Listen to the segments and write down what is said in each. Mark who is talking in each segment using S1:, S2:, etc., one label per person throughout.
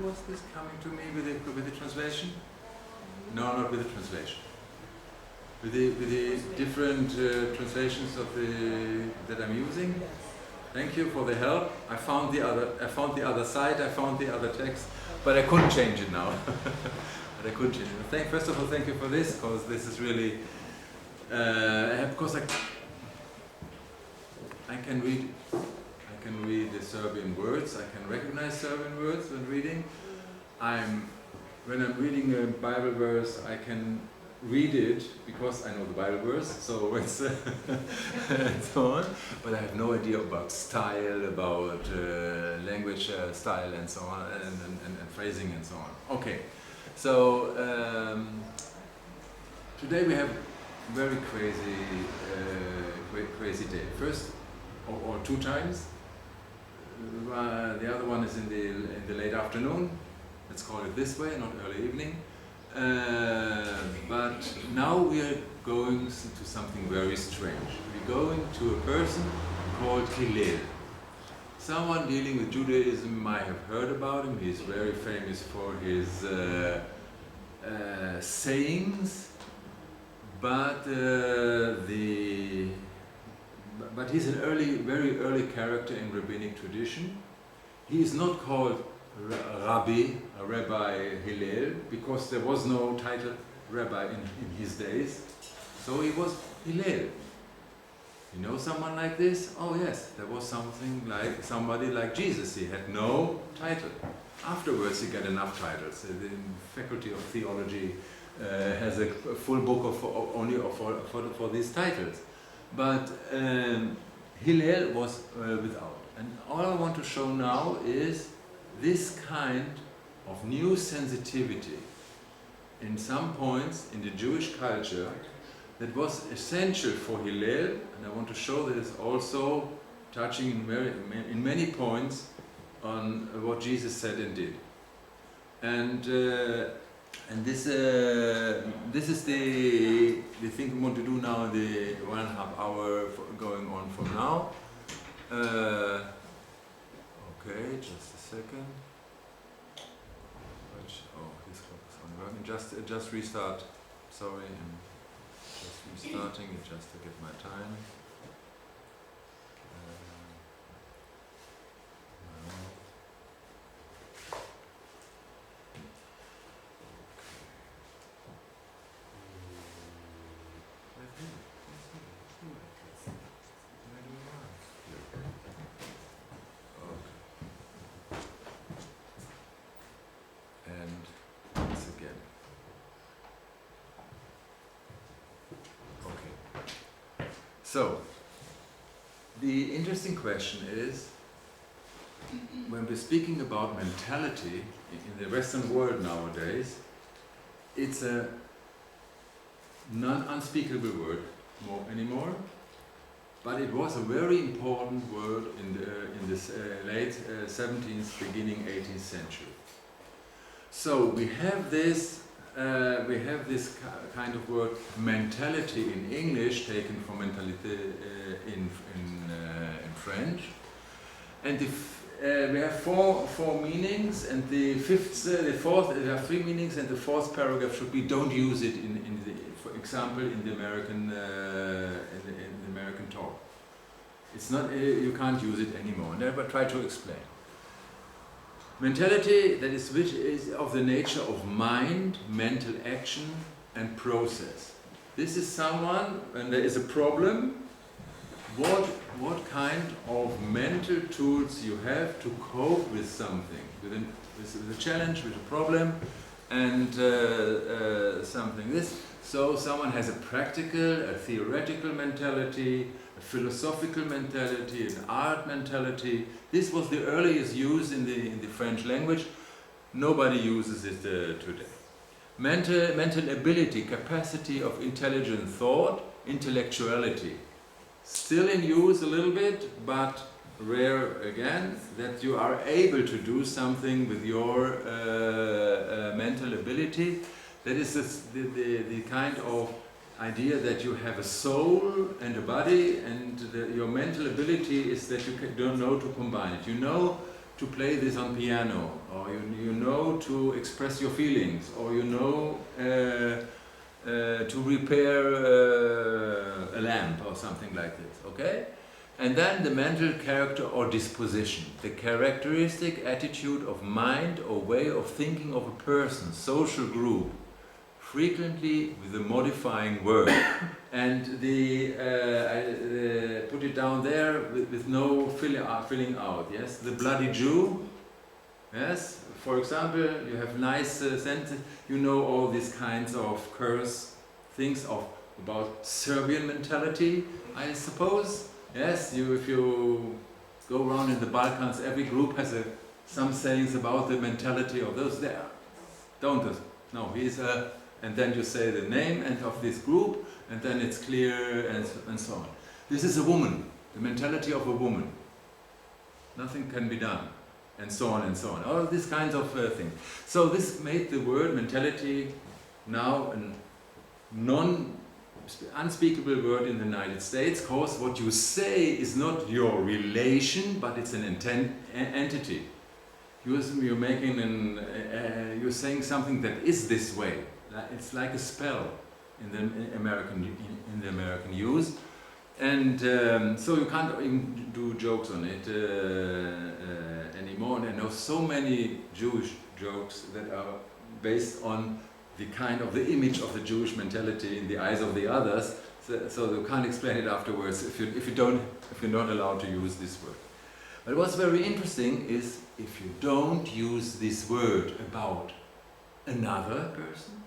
S1: who was this coming to me with the translation? No, not with the translation. With the different translations of that I'm using. Thank you for the help. I found the other side. I found the other text, but I couldn't change it now. But I couldn't change it. First of all, thank you for this, because this is really because I can read. I can read the Serbian words. I can recognize Serbian words when reading. When I'm reading a Bible verse, I can read it because I know the Bible verse, so it's and so on. But I have no idea about style, about language style, and so on, and phrasing and so on. Okay, so today we have very crazy day. First, or two times. The other one is in the late afternoon. Let's call it this way, not early evening. But now we are going to something very strange. We're going to a person called Hillel. Someone dealing with Judaism might have heard about him. He's very famous for his sayings, but he's an very early character in rabbinic tradition. He is not called Rabbi Hillel, because there was no title Rabbi in his days. So he was Hillel. You know someone like this? Oh yes, there was somebody like Jesus. He had no title. Afterwards he got enough titles. The Faculty of Theology has a full book only for these titles. But Hillel was without. And all I want to show now is this kind of new sensitivity in some points in the Jewish culture that was essential for Hillel, and I want to show that it's also touching in many points on what Jesus said and did. And this is the thing we want to do now in the 1.5 hour going on from now. Okay, just a second. Oh, this clock is not working. Just restart. Sorry, I'm just restarting it just to get my time. So, the interesting question is, when we're speaking about mentality in the Western world nowadays, it's a non-unspeakable word anymore, but it was a very important word in the late 17th, beginning 18th century. So we have this kind of word mentality in English, taken from mentality in French, and we have four meanings, and the fourth, there are three meanings, and the fourth paragraph should be don't use it for example, in the American talk. It's not, you can't use it anymore. Never try to explain. Mentality, that is, which is of the nature of mind, mental action, and process. This is someone, when there is a problem, what kind of mental tools you have to cope with something, with a challenge, with a problem, and something. So someone has a practical, a theoretical mentality, a philosophical mentality, an art mentality. This was the earliest use in the French language. Nobody uses it today. Mental ability, capacity of intelligent thought, intellectuality. Still in use a little bit, but rare again, that you are able to do something with your mental ability. That is the kind of idea that you have a soul and a body, and your mental ability is that you don't know to combine it. You know to play this on piano, or you know to express your feelings, or you know to repair a lamp or something like this, okay? And then the mental character or disposition, the characteristic attitude of mind or way of thinking of a person, social group, frequently with a modifying word. And I put it down there with no filling out, yes? The bloody Jew, yes? For example, you have nice sentences, you know all these kinds of curse things about Serbian mentality, I suppose. Yes, if you go around in the Balkans, every group has some sayings about the mentality of those there. Don't it? No, he's a... And then you say the name and of this group, and then it's clear and so on. This is a woman, the mentality of a woman. Nothing can be done, and so on and so on. All these kinds of things. So this made the word mentality now a unspeakable word in the United States, because what you say is not your relation, but it's an entity. You're making you're saying something that is this way. It's like a spell in the American use, and so you can't even do jokes on it anymore. And I know so many Jewish jokes that are based on the kind of the image of the Jewish mentality in the eyes of the others. So you can't explain it afterwards if you're not allowed to use this word. But what's very interesting is if you don't use this word about another person.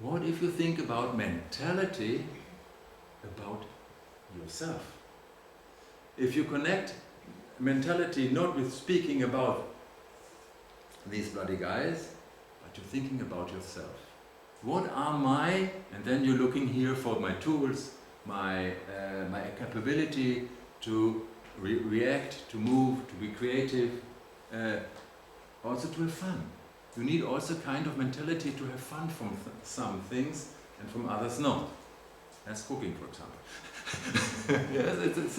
S1: What if you think about mentality about yourself? If you connect mentality not with speaking about these bloody guys, but you're thinking about yourself. What are my, and then you're looking here for my tools, my capability to react, to move, to be creative, also to have fun. You need also kind of mentality to have fun from some things and from others not. That's cooking, for example. Yes, it's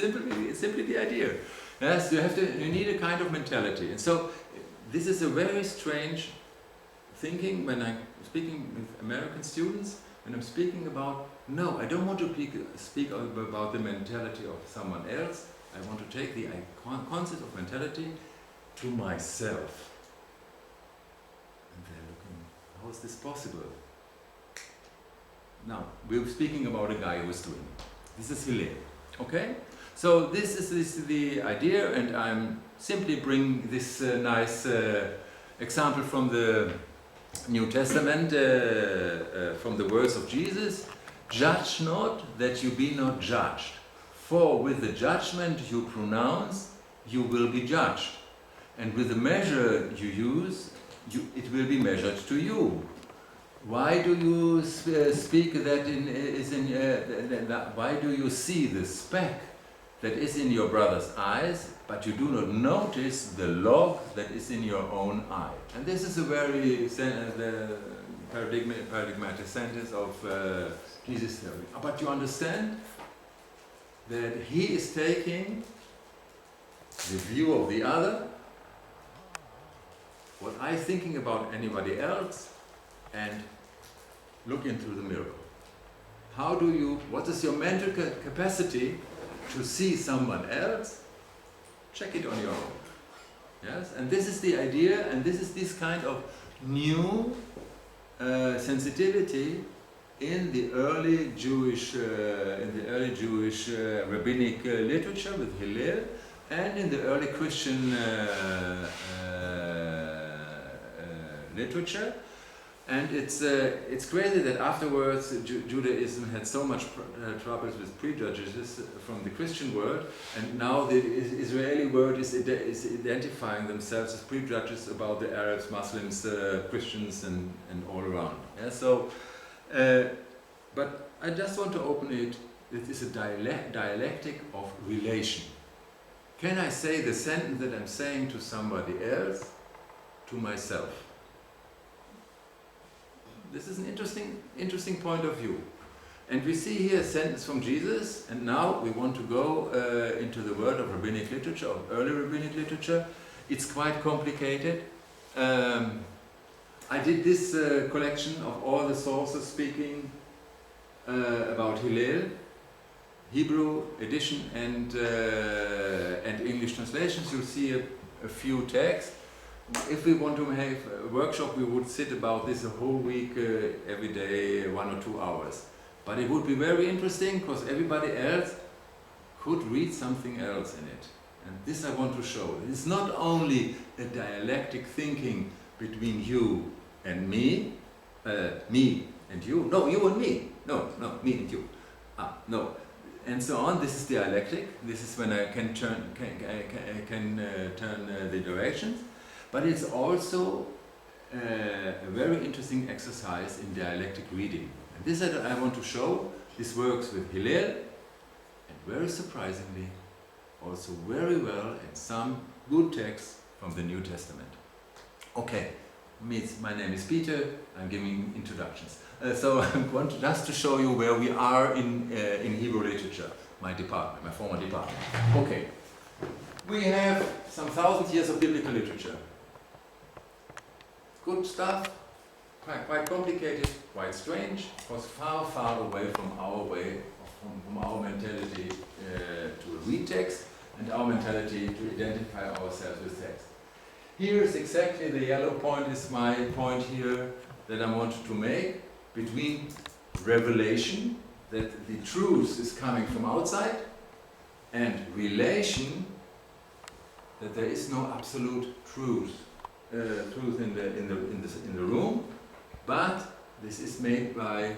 S1: simply the idea. Yes, you need a kind of mentality. And so this is a very strange thinking when I'm speaking with American students, when I'm speaking about, no, I don't want to speak about the mentality of someone else. I want to take the concept of mentality to myself. And they're looking, how is this possible? Now, we're speaking about a guy who's doing it. This is Hillel, okay? So this is the idea, and I'm simply bringing this nice example from the New Testament, from the words of Jesus. Judge not that you be not judged, for with the judgment you pronounce, you will be judged. And with the measure you use, it will be measured to you. Why do you speak that why do you see the speck that is in your brother's eyes, but you do not notice the log that is in your own eye? And this is a very paradigmatic sentence of Jesus' theory. But you understand that he is taking the view of the other, what I'm thinking about anybody else, and look into the mirror. What is your mental capacity to see someone else? Check it on your own. Yes, and this is the idea, and this is this kind of new sensitivity in the early Jewish, rabbinic literature with Hillel, and in the early Christian literature. And it's crazy that afterwards Judaism had so much troubles with prejudices from the Christian world, and now the Israeli world is identifying themselves as prejudges about the Arabs, Muslims, Christians, and all around. Yeah, so, but I just want to open it. It is a dialectic of relation. Can I say the sentence that I'm saying to somebody else to myself? This is an interesting point of view. And we see here a sentence from Jesus, and now we want to go into the world of rabbinic literature, of early rabbinic literature, It's quite complicated. I did this collection of all the sources speaking about Hillel, Hebrew edition and English translations. You'll see a few texts. If we want to have a workshop, we would sit about this a whole week, every day, 1 or 2 hours. But it would be very interesting because everybody else could read something else in it. And this I want to show. It's not only a dialectic thinking between you and me and you. No, you and me. No, me and you. No. And so on. This is dialectic. This is when I can turn the directions. But it's also a very interesting exercise in dialectic reading. And this I want to show. This works with Hillel, and very surprisingly, also very well in some good texts from the New Testament. Okay, my name is Peter. I'm giving introductions. So I want just to show you where we are in Hebrew literature, my department, my former department. Okay, we have some 1,000 years of biblical literature. Good stuff, quite complicated, quite strange, was far, far away from our way, from our mentality to read text and our mentality to identify ourselves with text. Here is exactly the yellow point, is my point here that I wanted to make between revelation, that the truth is coming from outside, and relation, that there is no absolute truth in the room, but this is made by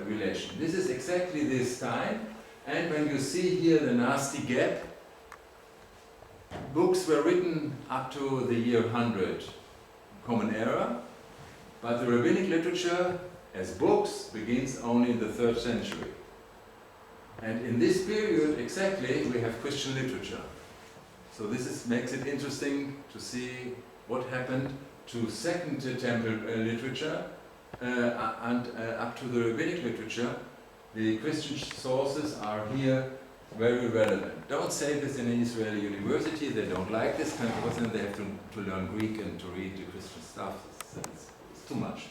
S1: relation. This is exactly this time, and when you see here the nasty gap, books were written up to the year 100, Common Era, but the rabbinic literature as books begins only in the 3rd century. And in this period exactly we have Christian literature. So this makes it interesting to see what happened to Second Temple literature and up to the rabbinic literature. The Christian sources are here very relevant. Don't say this in an Israeli university, they don't like this kind of because then they have to learn Greek and to read the Christian stuff. It's too much.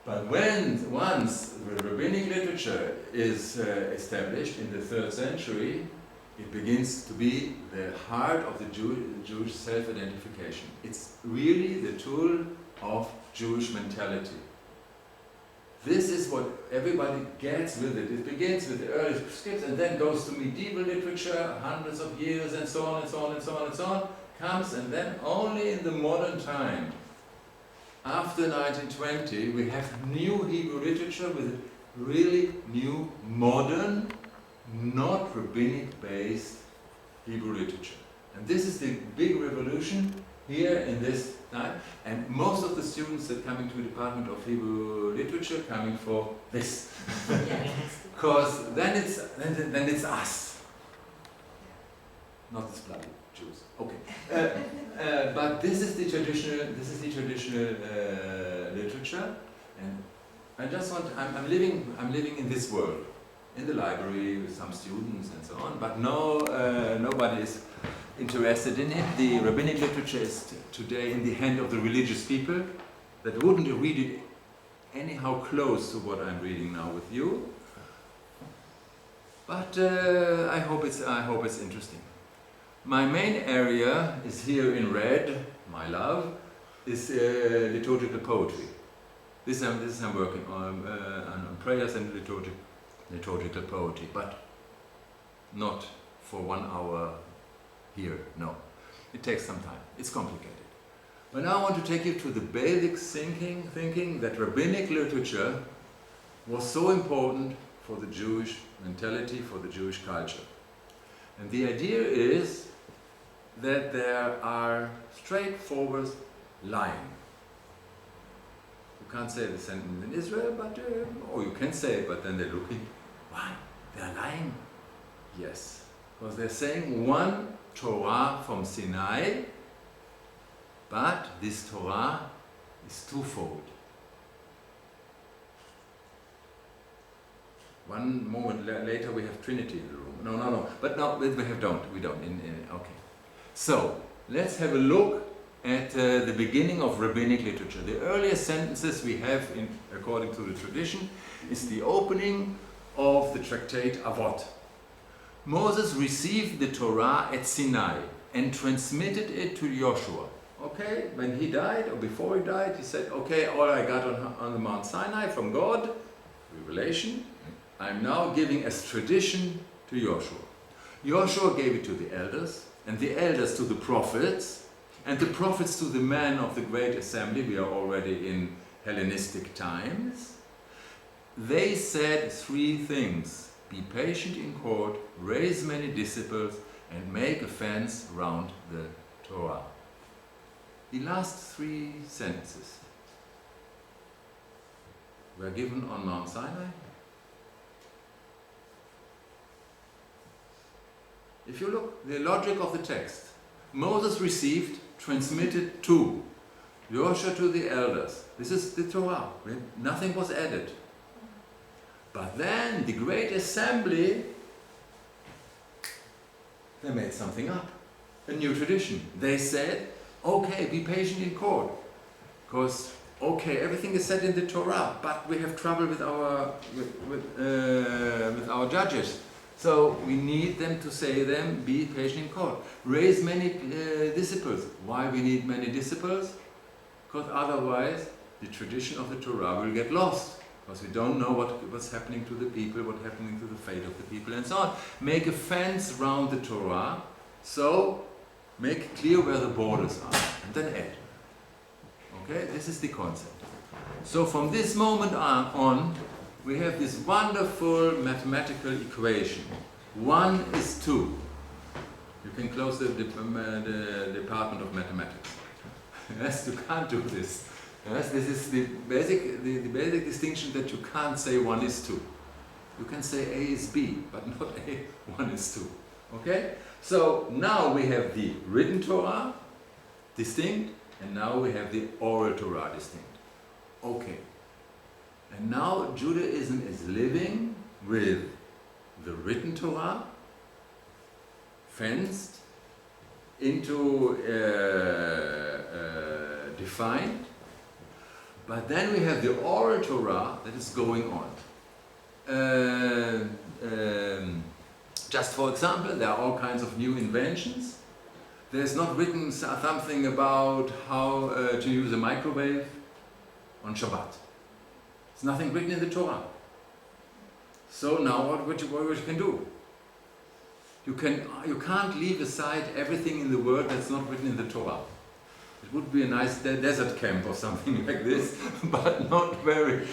S1: But once the rabbinic literature is established in the 3rd century, it begins to be the heart of the Jewish self-identification. It's really the tool of Jewish mentality. This is what everybody gets with it. It begins with the early scripts and then goes to medieval literature, hundreds of years and so on and so on and so on and so on, comes, and then only in the modern time, after 1920, we have new Hebrew literature with really new, modern, not rabbinic-based Hebrew literature. And this is the big revolution here in this time. And most of the students that come into the Department of Hebrew Literature coming for this. Because then it's us. Not the bloody Jews. Okay. But this is the traditional literature. And I just want, I'm living in this world. In the library with some students and so on, but nobody is interested in it. The rabbinic literature is today in the hand of the religious people that wouldn't read it anyhow close to what I'm reading now with you. But I hope it's interesting. My main area is here in red. My love is liturgical poetry. This I'm working on prayers and liturgical poetry, but not for 1 hour here, no. It takes some time, it's complicated. But now I want to take you to the basic thinking that rabbinic literature was so important for the Jewish mentality, for the Jewish culture. And the idea is that there are straightforward lying. You can't say the sentence in Israel, but or you can say it, but then they're looking, why? They're lying? Yes, because they're saying one Torah from Sinai, but this Torah is twofold. One moment later we have Trinity in the room. No, but no, we don't. Okay. So, let's have a look at the beginning of rabbinic literature. The earliest sentences we have, according to the tradition, is the opening of the tractate Avot. Moses received the Torah at Sinai and transmitted it to Joshua. Okay, when he died, or before he died, he said, okay, all I got on the Mount Sinai from God, revelation, I'm now giving as tradition to Joshua. Joshua gave it to the elders, and the elders to the prophets, and the prophets to the men of the great assembly. We are already in Hellenistic times. They said three things: be patient in court, raise many disciples, and make a fence round the Torah. The last three sentences were given on Mount Sinai. If you look, the logic of the text, Moses received, transmitted to Joshua, to the elders. This is the Torah. Nothing was added. But then the great assembly, they made something up, a new tradition. They said, okay, be patient in court, because okay, everything is said in the Torah, but we have trouble with our judges. So we need them to say them, be patient in court. Raise many disciples. Why we need many disciples? Because otherwise the tradition of the Torah will get lost. Because we don't know what's happening to the people, what's happening to the fate of the people, and so on. Make a fence around the Torah, so make clear where the borders are, and then add. Okay, this is the concept. So from this moment on, we have this wonderful mathematical equation. 1 is 2. You can close the department of mathematics. Yes, you can't do this. Yes, this is the basic distinction, that you can't say 1 is 2. You can say A is B, but not A, 1 is 2. Okay? So now we have the written Torah, distinct, and now we have the oral Torah, distinct. Okay. And now Judaism is living with the written Torah, fenced into defined, but then we have the oral Torah that is going on. Just for example, there are all kinds of new inventions. There's not written something about how to use a microwave on Shabbat. There's nothing written in the Torah. So now what you can do? You can't leave aside everything in the world that's not written in the Torah. It would be a nice desert camp or something like this, but not very,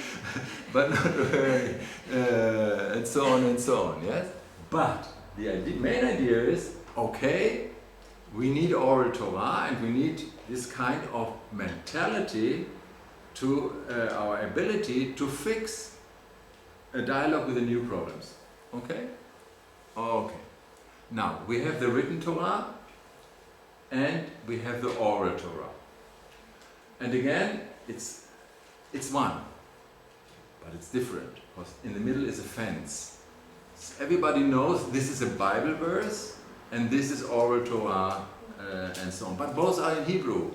S1: and so on, yes? But the main idea is, okay, we need oral Torah, and we need this kind of mentality to our ability to fix a dialogue with the new problems. Okay? Okay. Now, we have the written Torah and we have the oral Torah. And again, it's one, but it's different, because in the middle is a fence. Everybody knows this is a Bible verse and this is oral Torah and so on. But both are in Hebrew,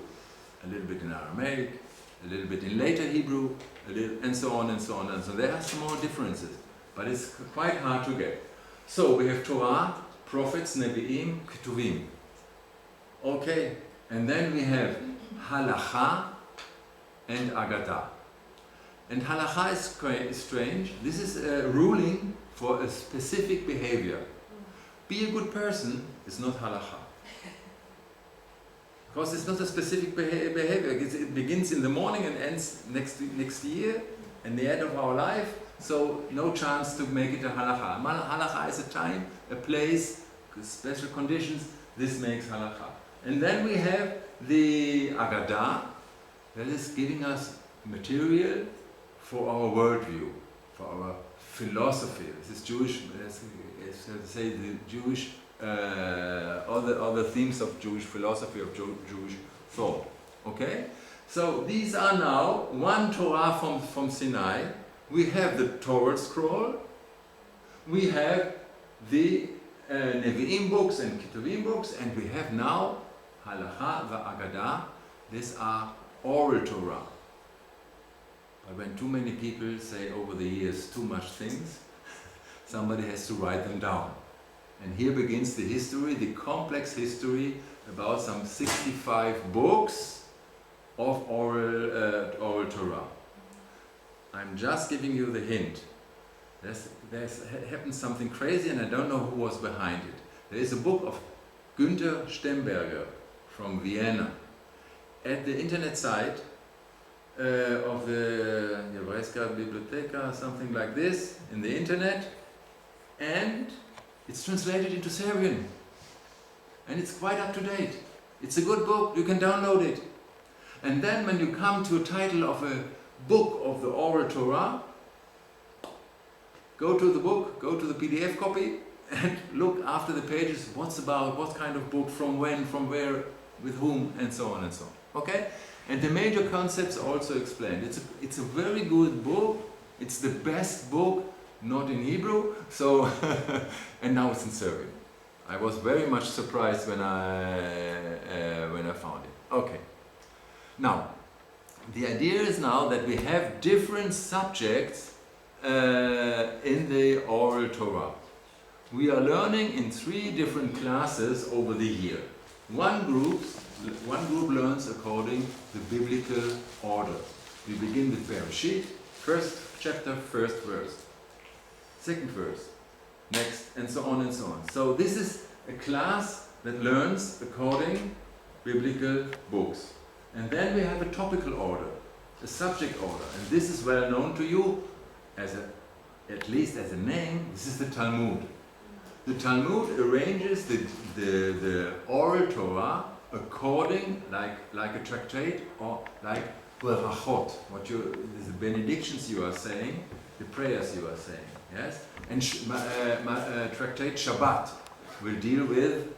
S1: a little bit in Aramaic, a little bit in later Hebrew, and so on and so on and so on. There are small differences, but it's quite hard to get. So we have Torah, prophets, Nevi'im, Ketuvim. Okay, and then we have Halacha and Agadah. And Halacha is strange. This is a ruling for a specific behavior. Be a good person is not Halacha. Because it's not a specific behavior. It begins in the morning and ends next year, and the end of our life, so no chance to make it a halacha. Halacha is a time, a place, special conditions. This makes halacha. And then we have the Agadah, that is giving us material for our worldview, for our philosophy. This is Jewish, say the Jewish, other themes of Jewish philosophy, of Jewish thought. Okay? So these are now one Torah from Sinai. We have the Torah scroll, we have the Nevi'im books and Ketuvim books, and we have now Halacha v'Agada, these are oral Torah. But when too many people say over the years too much things, somebody has to write them down. And here begins the history, the complex history about some 65 books of oral Torah. I'm just giving you the hint. There's happened something crazy and I don't know who was behind it. There is a book of Günther Stemberger from Vienna. At the internet site of the Hebraiska Bibliotheka, something like this, in the internet, and it's translated into Serbian. And it's quite up to date. It's a good book, you can download it. And then when you come to a title of a book of the oral Torah, go to the book, go to the PDF copy, and look after the pages, what's about, what kind of book, from when, from where, with whom, and so on and so on. Okay? And the major concepts are also explained. It's a very good book. It's the best book, not in Hebrew, so and now it's in Serbian. I was very much surprised when I found it. Okay. Now, the idea is now that we have different subjects in the oral Torah. We are learning in 3 different classes over the year. One group learns according to the biblical order. We begin with Bereshit, first chapter, first verse, second verse, next, and so on and so on. So this is a class that learns according biblical books. And then we have a topical order, a subject order, and this is well known to you as at least as a name. This is the Talmud. The Talmud arranges the oral Torah according, like a tractate, or like berachot, the benedictions you are saying, the prayers you are saying, yes? And tractate Shabbat will deal with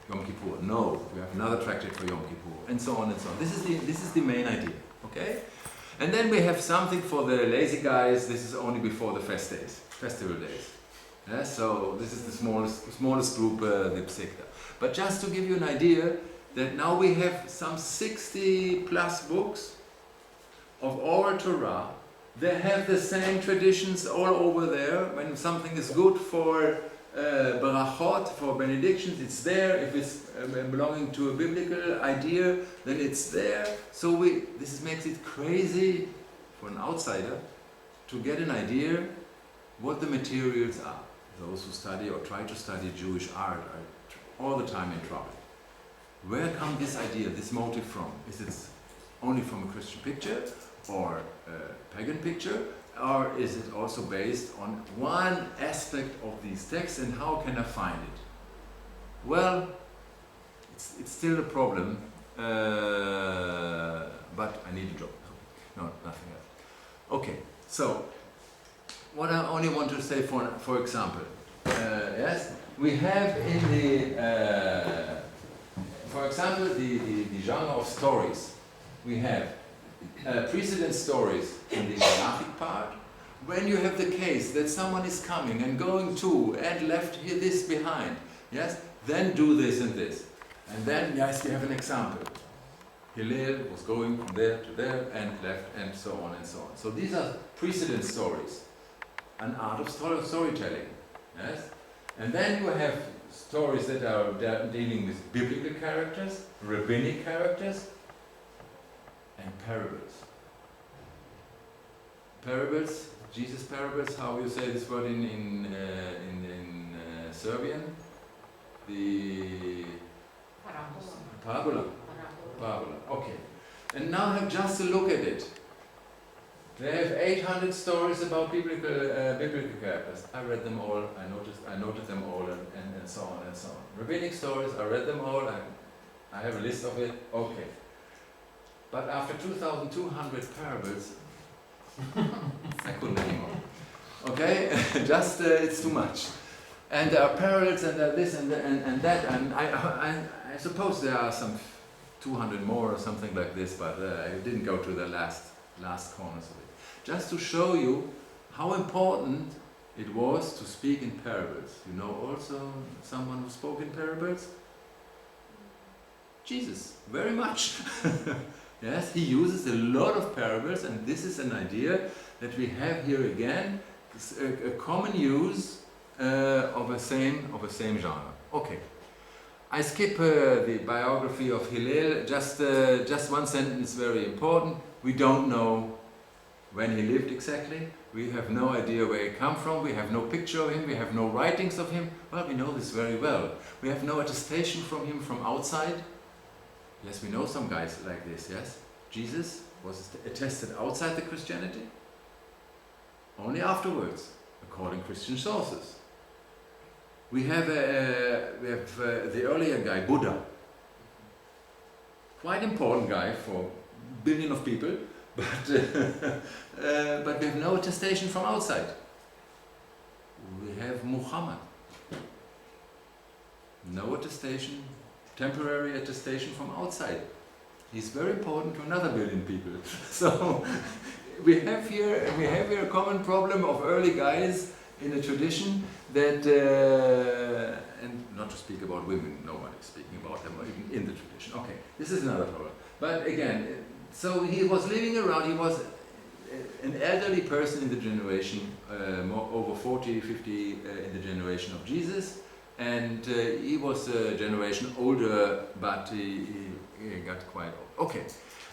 S1: Yom Kippur. No, we have another tractate for Yom Kippur, and so on and so on. This is the main idea, okay? And then we have something for the lazy guys. This is only before the festival days. Yeah, so this is the smallest group, the Psikta. But just to give you an idea, that now we have some 60 plus books of oral Torah. They have the same traditions all over there. When something is good for berachot, for benedictions, it's there. If it's belonging to a biblical idea, then it's there. So this makes it crazy for an outsider to get an idea what the materials are. Those who study or try to study Jewish art are all the time in trouble. Where comes this idea, this motive from? Is it only from a Christian picture or a pagan picture? Or is it also based on one aspect of these texts, and how can I find it? Well, it's still a problem, but I need a job. No, nothing else. Okay, so what I only want to say, for example, yes, we have in the, for example, the genre of stories. We have precedent stories in the Halachic part. When you have the case that someone is coming and going to and left here this behind, yes, then do this and this. And then, yes, you have an example. Hillel was going from there to there and left, and so on and so on. So these are precedent stories, an art of storytelling, yes? And then you have stories that are dealing with biblical characters, rabbinic characters, and parables. Parables, Jesus parables, how you say this word in Serbian? The parabola. Parabola. Okay. And now have just a look at it. They have 800 stories about biblical characters. I read them all. I noted them all, and so on and so on. Rabbinic stories, I read them all. I have a list of it. Okay. But after 2,200 parables, I couldn't anymore. Okay, just it's too much. And there are parallels, and there are this and that, and I suppose there are some 200 more or something like this, but I didn't go to the last corners of it. Just to show you how important it was to speak in parables. You know also someone who spoke in parables? Jesus, very much. Yes, he uses a lot of parables, and this is an idea that we have here again, a common use of a same genre. Okay, I skip the biography of Hillel. Just one sentence, very important. We don't know when he lived exactly. We have no idea where he came from. We have no picture of him. We have no writings of him. Well, we know this very well. We have no attestation from him from outside. Yes, we know some guys like this, yes? Jesus was attested outside the Christianity, only afterwards, according to Christian sources. We have the earlier guy, Buddha. Quite important guy for billions of people, but we have no attestation from outside. We have Muhammad. No attestation, temporary attestation from outside. He's very important to another billion people. So we have here a common problem of early guys in a tradition that, and not to speak about women, no one is speaking about them even in the tradition. Okay, this is another problem. But again, so he was living around, he was an elderly person in the generation, over 40, 50 in the generation of Jesus. And he was a generation older, but he got quite old. Okay,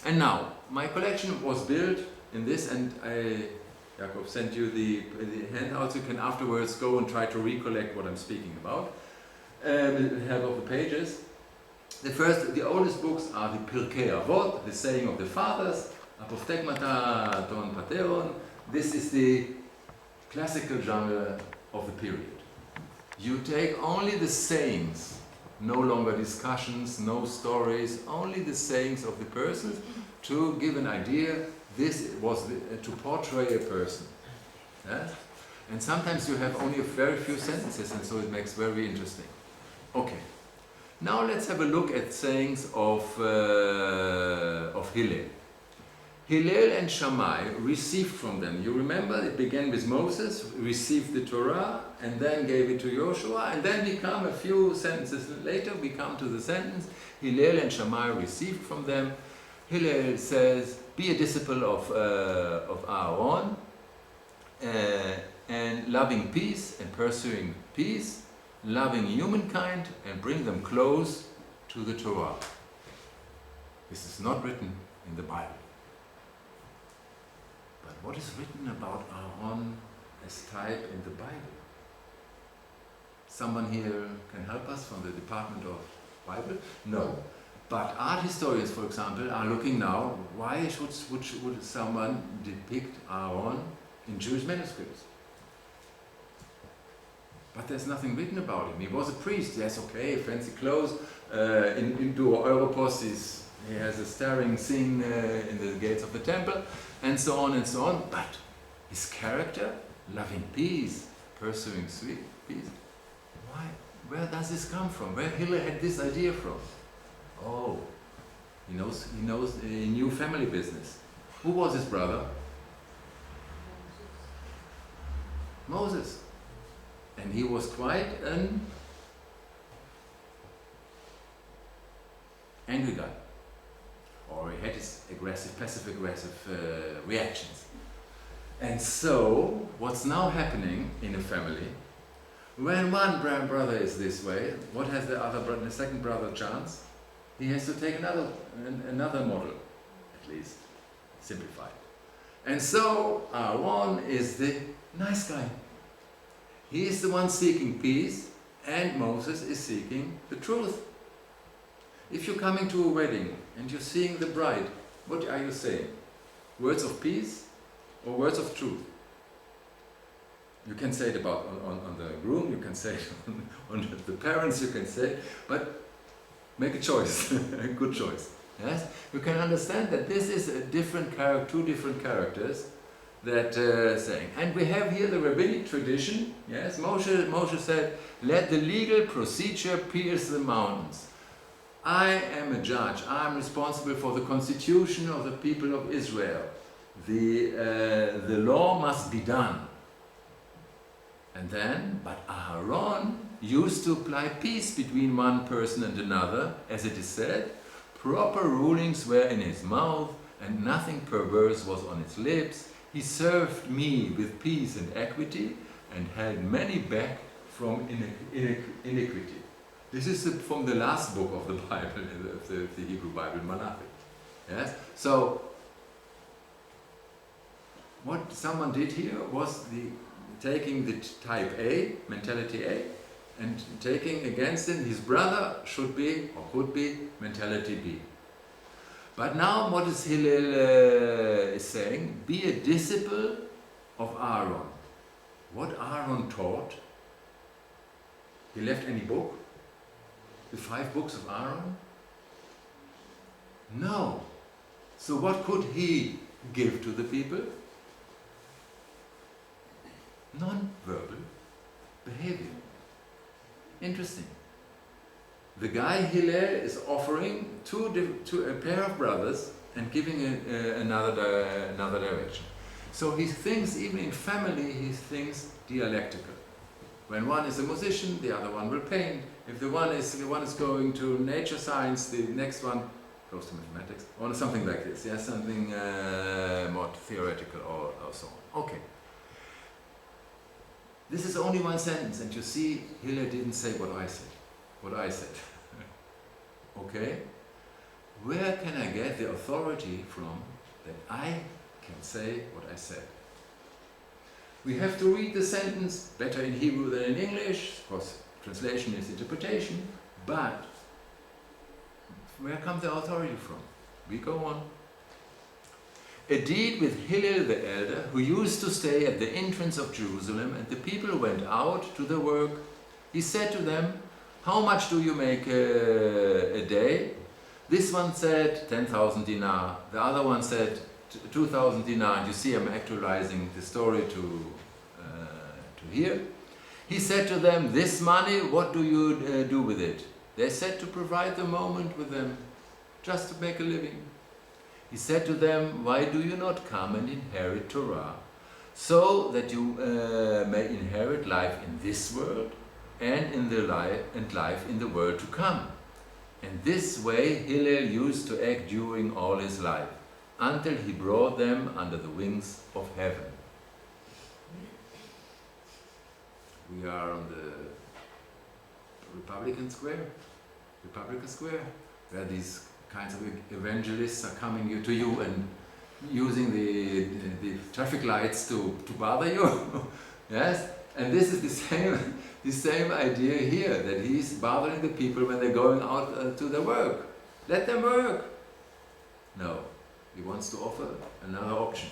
S1: and now my collection was built in this, and Jakob sent you the handouts. You can afterwards go and try to recollect what I'm speaking about with the help of the pages. The oldest books are the Pirkei Avot, the saying of the fathers, Apophtagmata ton Pateron. This is the classical genre of the period. You take only the sayings, no longer discussions, no stories, only the sayings of the persons to give an idea. This was to portray a person. Yes? And sometimes you have only a very few sentences, and so it makes very interesting. Okay, now let's have a look at sayings of Hillel. Hillel and Shammai received from them. You remember it began with Moses, received the Torah, and then gave it to Joshua, and then we come a few sentences later, we come to the sentence, Hillel and Shammai received from them. Hillel says, be a disciple of Aaron, and loving peace and pursuing peace, loving humankind and bring them close to the Torah. This is not written in the Bible. But what is written about Aaron as type in the Bible? Someone here can help us from the Department of Bible? No. But art historians, for example, are looking now, why would someone depict Aaron in Jewish manuscripts? But there's nothing written about him. He was a priest, yes, okay, fancy clothes. In Duo Europos, he has a starring scene in the gates of the temple, and so on and so on. But his character, loving peace, pursuing sweet peace, why? Where does this come from? Where Hillel had this idea from? Oh, he knew family business. Who was his brother? Moses. And he was quite an angry guy. Or he had his passive-aggressive reactions. And so, what's now happening in a family, when one brother is this way, what has the second brother chance? He has to take another model, at least, simplified. And so, Aaron is the nice guy. He is the one seeking peace, and Moses is seeking the truth. If you're coming to a wedding and you're seeing the bride, what are you saying? Words of peace or words of truth? You can say it about on the groom, you can say it on the parents, you can say, but make a choice, a good choice. Yes, you can understand that this is a different two different characters that saying. And we have here the rabbinic tradition. Yes, Moshe said, "Let the legal procedure pierce the mountains. I am a judge. I am responsible for the constitution of the people of Israel. The law must be done." And then, but Aaron used to apply peace between one person and another, as it is said,
S2: Proper rulings were in his mouth, and nothing perverse was on his lips. He served me with peace and equity, and held many back from iniquity. This is from the last book of the Bible, the Hebrew Bible, Malachi. Yes? So, what someone did here was taking the type A, mentality A, and taking against it his brother should be, or could be, mentality B. But now what is Hillel is saying? Be a disciple of Aaron. What Aaron taught? He left any book? The 5 books of Aaron? No. So what could he give to the people? Non-verbal behavior. Interesting. The guy Hillel is offering to a pair of brothers and giving another direction. So he thinks, even in family, he thinks dialectical. When one is a musician, the other one will paint. If the one is going to nature science, the next one goes to mathematics, or something like this. Yeah, something more theoretical or so on. Okay. This is only one sentence, and you see, Hillel didn't say what I said. What I said. Okay? Where can I get the authority from that I can say what I said? We have to read the sentence better in Hebrew than in English. Of course, translation is interpretation, but where comes the authority from? We go on. A deed with Hillel the elder, who used to stay at the entrance of Jerusalem, and the people went out to the work. He said to them, how much do you make a day? This one said 10,000 dinar, the other one said 2,000 dinar. You see, I'm actualizing the story to here. He said to them, this money, what do you do with it? They said, to provide the moment with them, just to make a living. He said to them, why do you not come and inherit Torah, so that you may inherit life in this world and life in the world to come? And this way Hillel used to act during all his life, until he brought them under the wings of heaven. We are on the Republican Square, where these kinds of evangelists are coming to you and using the traffic lights to bother you. Yes? And this is the same idea here, that he's bothering the people when they're going out to their work. Let them work. No, he wants to offer another option.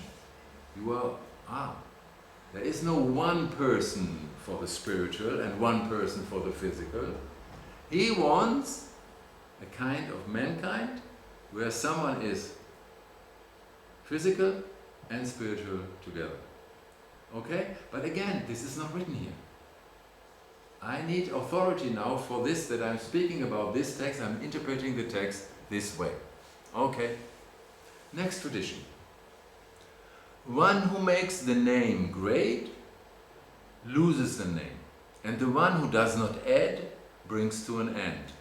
S2: There is no one person for the spiritual and one person for the physical. He wants a kind of mankind where someone is physical and spiritual together. Okay? But again, this is not written here. I need authority now for this, that I'm speaking about this text, I'm interpreting the text this way. Okay? Next tradition. One who makes the name great loses the name, and the one who does not add brings to an end.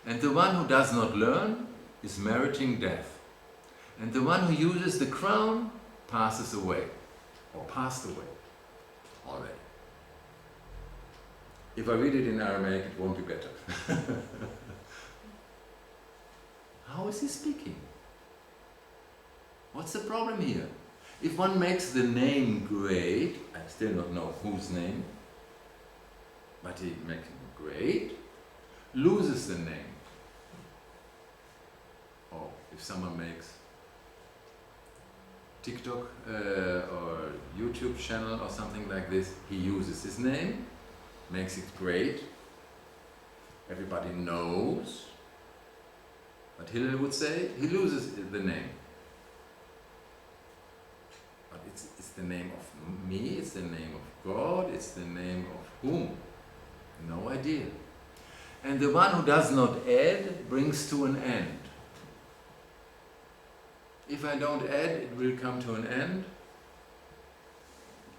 S2: And the one who does not learn is meriting death. And the one who uses the crown passes away, or passed away already. If I read it in Aramaic, it won't be better. How is he speaking? What's the problem here? If one makes the name great, I still don't know whose name, but he makes it great, loses the name. Or if someone makes TikTok or YouTube channel or something like this, he uses his name, makes it great, everybody knows, but Hillel would say he loses the name. But it's the name of me, it's the name of God, it's the name of whom? No idea. And the one who does not add brings to an end. If I don't add, it will come to an end.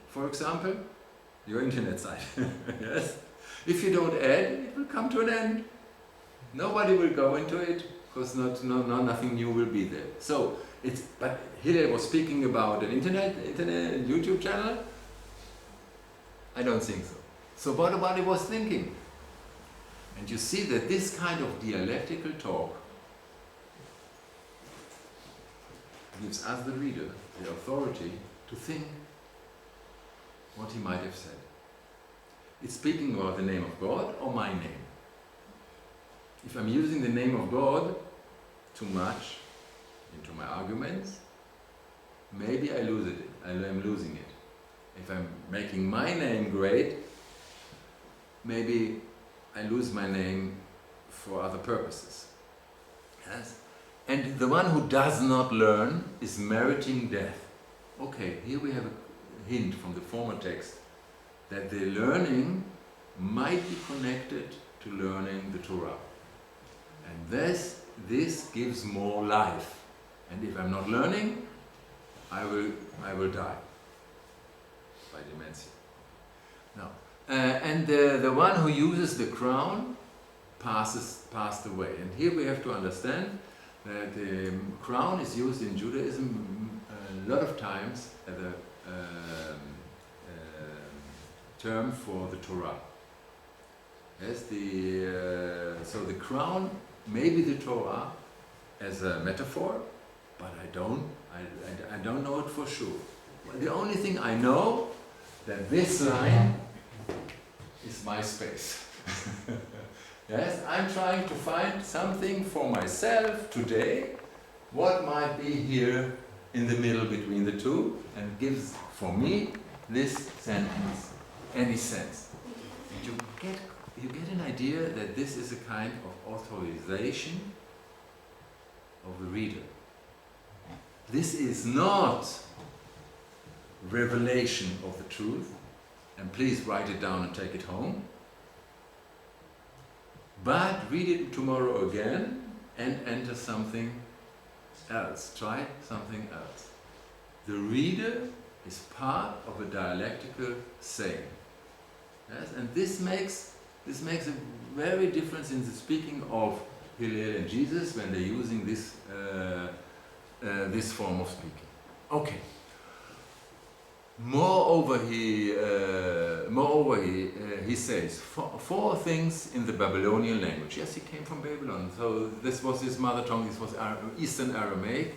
S2: For example, your internet site. Yes? If you don't add, it will come to an end. Nobody will go into it. because nothing new will be there. So, but Hillel was speaking about an internet YouTube channel? I don't think so. So what about he was thinking? And you see that this kind of dialectical talk gives us, the reader, the authority to think what he might have said. It's speaking about the name of God or my name. If I'm using the name of God too much into my arguments, maybe I lose it. I'm losing it. If I'm making my name great, maybe I lose my name for other purposes. Yes? And the one who does not learn is meriting death. Okay, here we have a hint from the former text that the learning might be connected to learning the Torah. And this gives more life. And if I'm not learning, I will die by dementia. Now, and the one who uses the crown passed away. And here we have to understand that the crown is used in Judaism a lot of times as a term for the Torah. Yes, so the crown may be the Torah as a metaphor, but I don't know it for sure. Well, the only thing I know that this line is my space. Yes, I'm trying to find something for myself today, what might be here in the middle between the two, and gives for me this sentence any sense. And you get an idea that this is a kind of authorization of the reader. This is not revelation of the truth, and please write it down and take it home, but read it tomorrow again and enter something else. Try something else. The reader is part of a dialectical saying. Yes? And this makes a very difference in the speaking of Hillel and Jesus when they're using this form of speaking. Okay. Moreover, he says four things in the Babylonian language. Yes, he came from Babylon, so this was his mother tongue. This was Eastern Aramaic.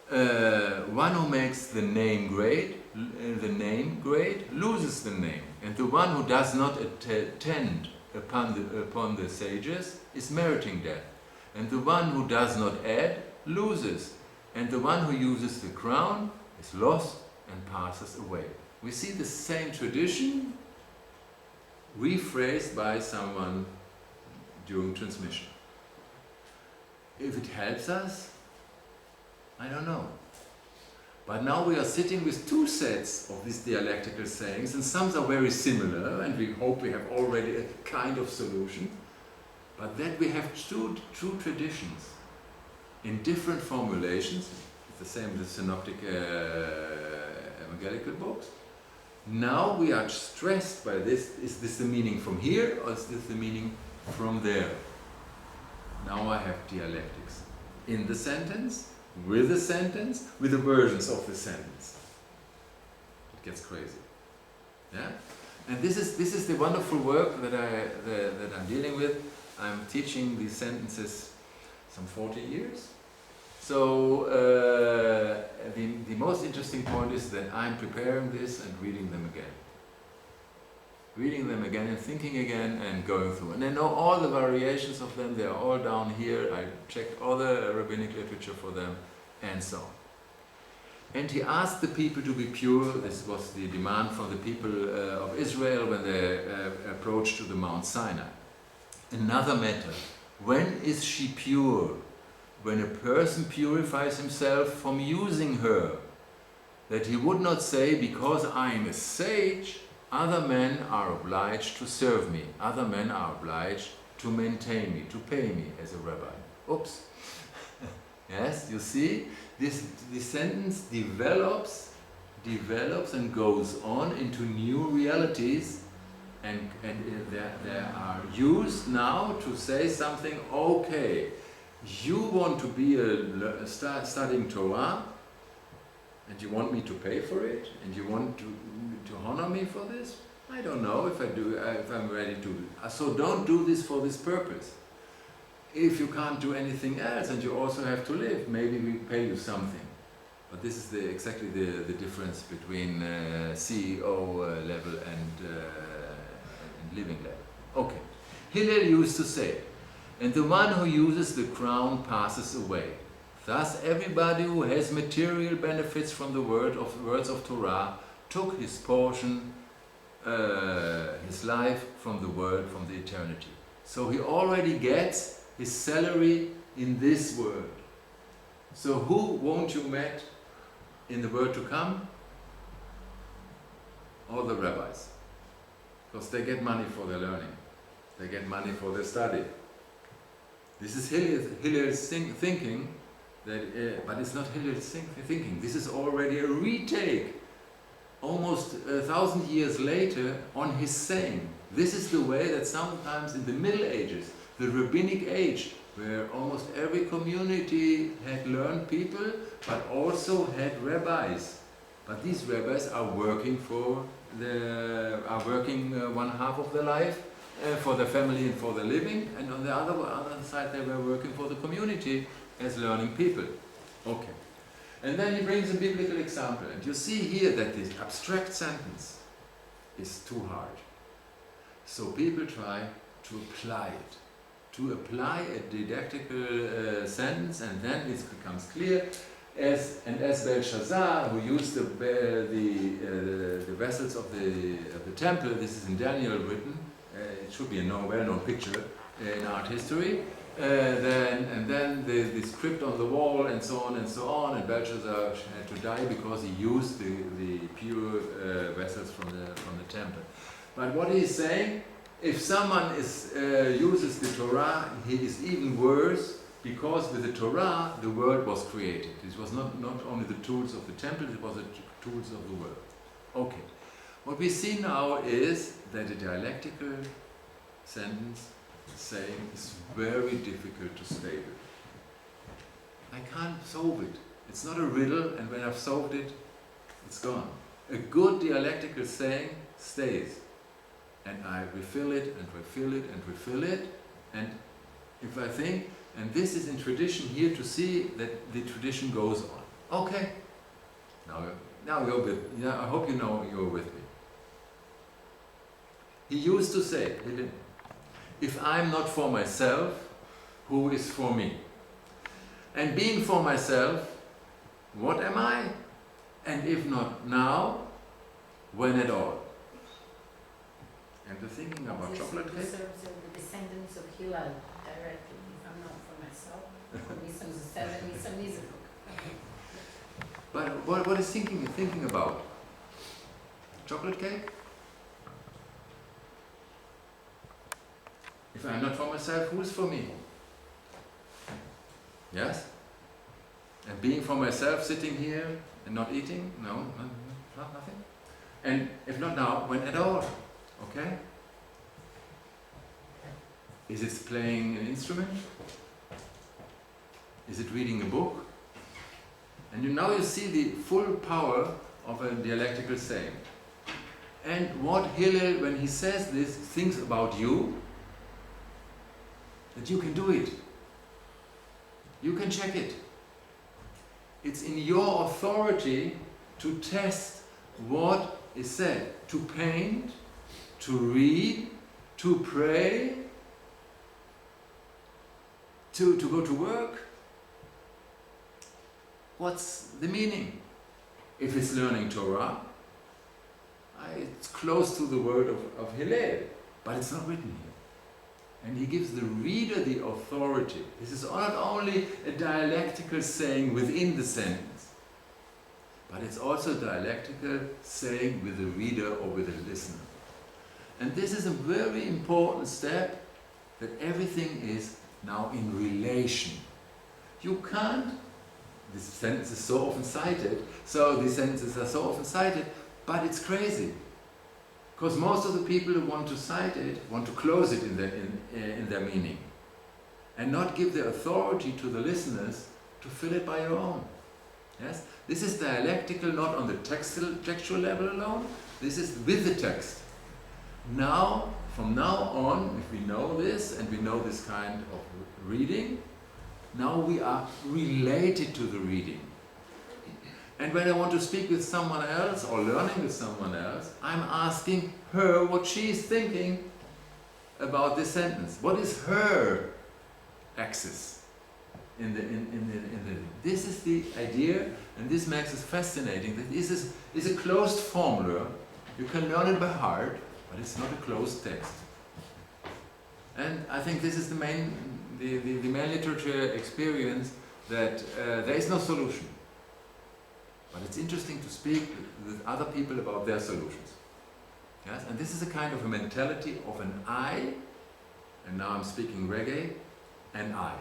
S2: One who makes the name great loses the name, and the one who does not attend upon the sages is meriting death, and the one who does not add loses, and the one who uses the crown is lost and passes away. We see the same tradition rephrased by someone during transmission. If it helps us, I don't know. But now we are sitting with two sets of these dialectical sayings, and some are very similar, and we hope we have already a kind of solution. But that we have two traditions in different formulations. It's the same with the synoptic evangelical books. Now we are stressed by this. Is this the meaning from here, or is this the meaning from there? Now I have dialectics in the sentence, with the versions of the sentence. It gets crazy. Yeah? And this is the wonderful work that I'm dealing with. I'm teaching these sentences some 40 years. So the most interesting point is that I'm preparing this and reading them again. Reading them again and thinking again and going through. And I know all the variations of them, they're all down here. I checked all the rabbinic literature for them and so on. And he asked the people to be pure. This was the demand from the people of Israel when they approached to the Mount Sinai. Another matter, when is she pure? When a person purifies himself from using her, that he would not say, because I am a sage, other men are obliged to serve me, other men are obliged to maintain me, to pay me as a rabbi. Oops. Yes, you see, this sentence develops and goes on into new realities, and they are used now to say something, okay, you want to be studying Torah, and you want me to pay for it, and you want to honor me for this? I don't know if I'm ready to. So don't do this for this purpose. If you can't do anything else and you also have to live, maybe we pay you something. But this is exactly the difference between CEO level and living level. Okay. Hillel used to say, and the one who uses the crown passes away. Thus everybody who has material benefits from the words of Torah took his portion, his life from the world, from the eternity. So he already gets his salary in this world. So who won't you meet in the world to come? All the rabbis. Because they get money for their learning. They get money for their study. This is Hillel's thinking, but it's not Hillel's thinking. This is already a retake, almost 1,000 years later, on his saying. This is the way that sometimes in the Middle Ages, the rabbinic age, where almost every community had learned people, but also had rabbis. But these rabbis are working one half of their life for the family and for the living, and on the other side they were working for the community as learning people. Okay. And then he brings a biblical example, and you see here that this abstract sentence is too hard. So people try to apply it. To apply a didactical sentence, and then it becomes clear. As Belshazzar, who used the vessels of the temple, this is in Daniel written, it should be a well-known picture in art history, then the script on the wall and so on, and Belshazzar had to die because he used the pure vessels from the temple. But what he is saying, if someone uses the Torah, he is even worse, because with the Torah, the world was created. It was not only the tools of the temple, it was the tools of the world. Okay. What we see now is that a dialectical sentence saying is very difficult to stay with. I can't solve it. It's not a riddle, and when I've solved it, it's gone. A good dialectical saying stays. And I refill it, and refill it, and refill it, and if I think, and this is in tradition here to see that the tradition goes on. Okay, now you're with. I hope you know you're with me. He used to say, if I'm not for myself, who is for me? And being for myself, what am I? And if not now, when at all? And the thinking about chocolate cake?
S3: The descendants of Hillel directly, if I'm not for myself,
S2: But what is thinking about? Chocolate cake? If I'm not for myself, who is for me? Yes? And being for myself, sitting here and not eating? No, nothing. And if not now, when at all? Okay? Is it playing an instrument? Is it reading a book? And now you see the full power of a dialectical saying. And what Hillel, when he says this, thinks about you, that you can do it. You can check it. It's in your authority to test what is said, to paint, to read, to pray, to go to work. What's the meaning? If it's learning Torah, it's close to the word of Hillel, but it's not written here. And he gives the reader the authority. This is not only a dialectical saying within the sentence, but it's also a dialectical saying with the reader or with the listener. And this is a very important step, that everything is now in relation. You can't, this sentence is so often cited, so these sentences are so often cited, but it's crazy. Because most of the people who want to cite it, want to close it in their meaning. and not give the authority to the listeners to fill it by your own. Yes? This is dialectical, not on the textual level alone, this is with the text. Now, from now on, if we know this, and we know this kind of reading, now we are related to the reading. And when I want to speak with someone else, or learning with someone else, I'm asking her what she is thinking about this sentence. What is her axis? This is the idea, and this makes it fascinating. That this is a closed formula. You can learn it by heart, but it's not a closed text. And I think this is the main literature experience, that there is no solution. But it's interesting to speak with other people about their solutions. Yes? And this is a kind of a mentality of an I, and now I'm speaking reggae, an I.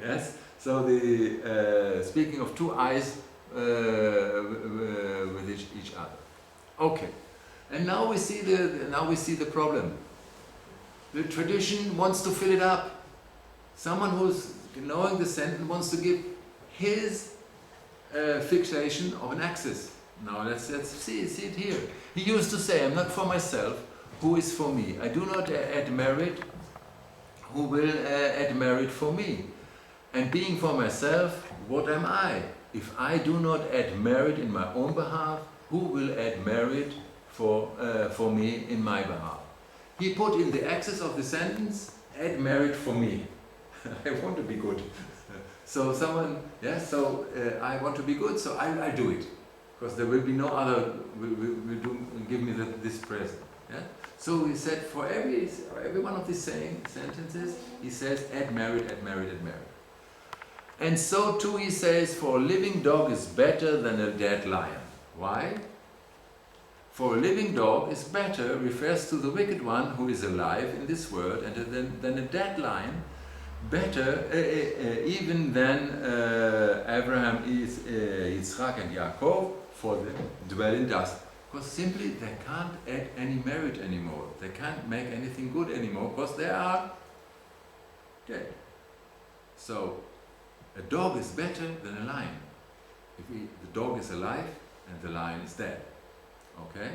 S2: Yes? So the speaking of two I's with each other. Okay. And now we see the problem. The tradition wants to fill it up. Someone who's knowing the sentence wants to give his fixation of an axis. Now let's see it here. He used to say, I'm not for myself, who is for me? I do not add merit, who will add merit for me? And being for myself, what am I? If I do not add merit in my own behalf, who will add merit for me in my behalf? He put in the axis of the sentence, add merit for me. I want to be good. So someone, yes, so I want to be good, so I do it. Because there will be no other, will give me this present. Yeah? So he said for every one of these sentences, he says add merit, add merit, add merit. And so too he says, for a living dog is better than a dead lion. Why? For a living dog is better, refers to the wicked one who is alive in this world, and than a dead lion, better even than Abraham, Yitzchak and Yaakov, for them dwell in dust. Because simply they can't add any merit anymore. They can't make anything good anymore because they are dead. So a dog is better than a lion. The dog is alive and the lion is dead. Okay?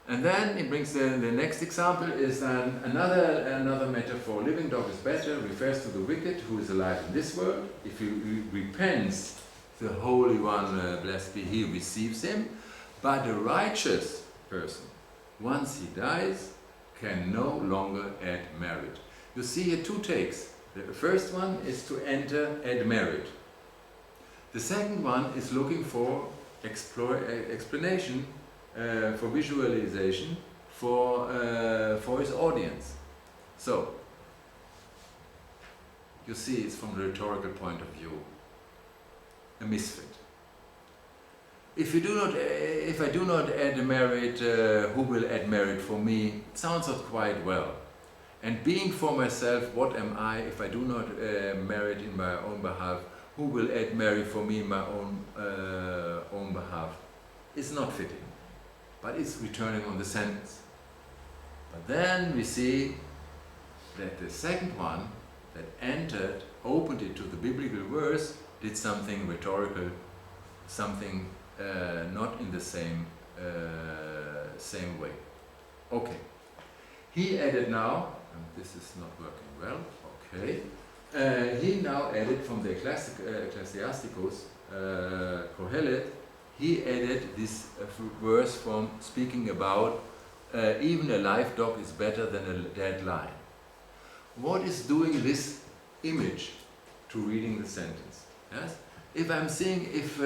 S2: And then he brings the next example is another metaphor. Living dog is better, refers to the wicked who is alive in this world. If he repents, the Holy One, blessed be He, receives him. But a righteous person, once he dies, can no longer add merit. You see here two takes. The first one is to enter, add merit. The second one is looking for explanation, for visualization, for his audience. So, you see it's from the rhetorical point of view, a misfit. If I do not add merit, who will add merit for me? It sounds not quite well. And being for myself, what am I? If I do not merit in my own behalf, who will add merit for me in my own behalf? It's not fitting, but it's returning on the sentence. But then we see that the second one that entered, opened it to the biblical verse, did something rhetorical, something not in the same way. Okay. He added now, and this is not working well, okay. He now added from the Ecclesiasticus, Kohelet, he added this verse from speaking about even a live dog is better than a dead lion. What is doing this image to reading the sentence? Yes? If I'm seeing, if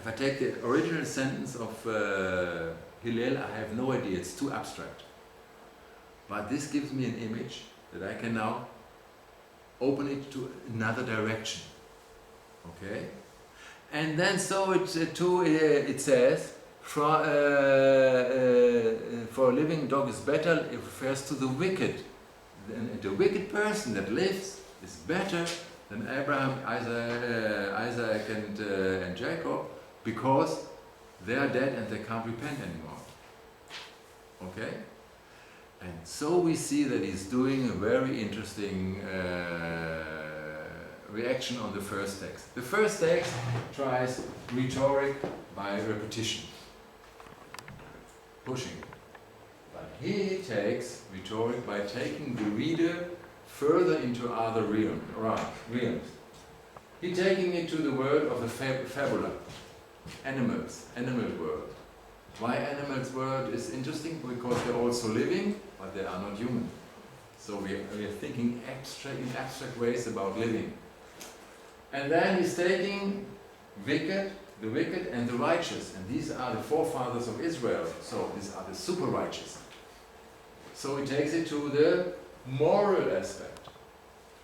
S2: I take the original sentence of Hillel, I have no idea, it's too abstract. But this gives me an image that I can now open it to another direction. Okay? And then so it says, for a living dog is better, it refers to the wicked. The wicked person that lives is better than Abraham, Isaac and Jacob, because they are dead and they can't repent anymore. Okay? And so we see that he's doing a very interesting reaction on the first text. The first text tries rhetoric by repetition, pushing. But he takes rhetoric by taking the reader further into other realms. He's taking it to the world of the fabula, animals, animal world. Why animals world is interesting? Because they're also living, but they are not human. So we are thinking in abstract ways about living. And then he's taking the wicked and the righteous, and these are the forefathers of Israel, so these are the super righteous. So he takes it to the moral aspect.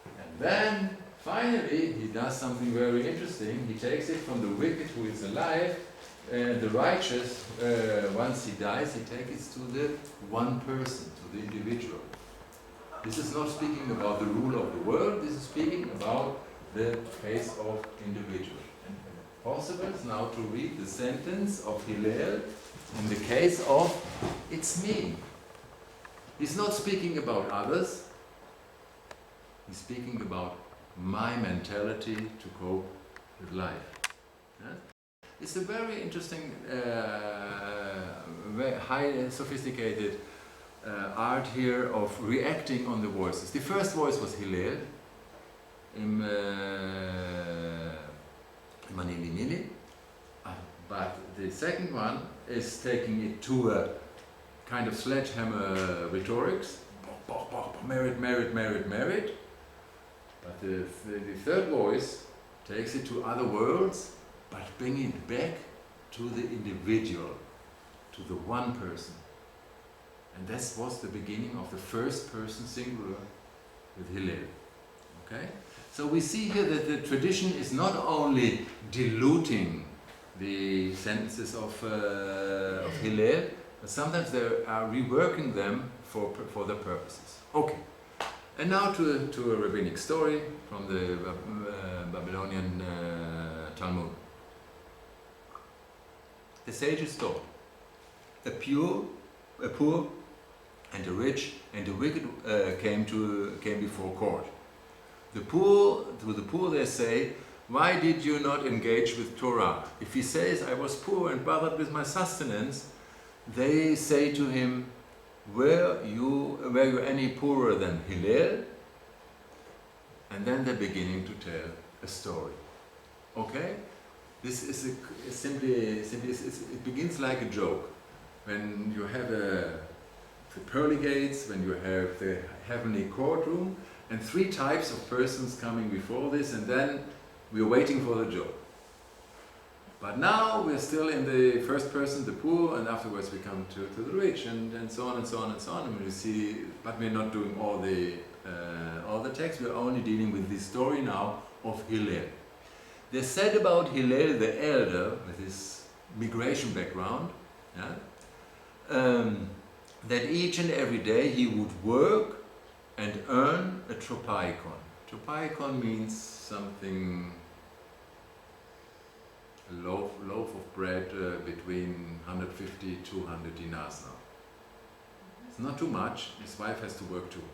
S2: And then finally he does something very interesting. He takes it from the wicked who is alive, and the righteous, once he dies, he takes it to the one person, to the individual. This is not speaking about the rule of the world, this is speaking about the case of individual. And possible is now to read the sentence of Hillel in the case of it's me. He's not speaking about others, he's speaking about my mentality to cope with life. Yeah? It's a very interesting, very high sophisticated art here of reacting on the voices. The first voice was Hillel, Manili Nili, but the second one is taking it to a kind of sledgehammer rhetorics, merit, merit, merit, merit. But the third voice takes it to other worlds, but bringing it back to the individual, to the one person. And that was the beginning of the first person singular with Hillel. Okay? So we see here that the tradition is not only diluting the sentences of Hillel, but sometimes they are reworking them for the purposes. Okay. And now to a rabbinic story from the Babylonian Talmud. The sages taught, a poor and the rich and the wicked came before court. To the poor they say, why did you not engage with Torah? If he says, I was poor and bothered with my sustenance, they say to him, were you any poorer than Hillel? And then they're beginning to tell a story. Okay? This is it begins like a joke. When you have the pearly gates, when you have the heavenly courtroom, and three types of persons coming before this, and then we're waiting for the joke. But now we're still in the first person, the poor, and afterwards we come to the rich, and so on and so on and so on. And we see, but we're not doing all the text. We're only dealing with the story now of Hillel. They said about Hillel the elder, with his migration background, yeah, that each and every day he would work and earn a tropaikon. Tropaikon means something, a loaf of bread between 150 to 200 dinars now. It's not too much. His wife has to work too,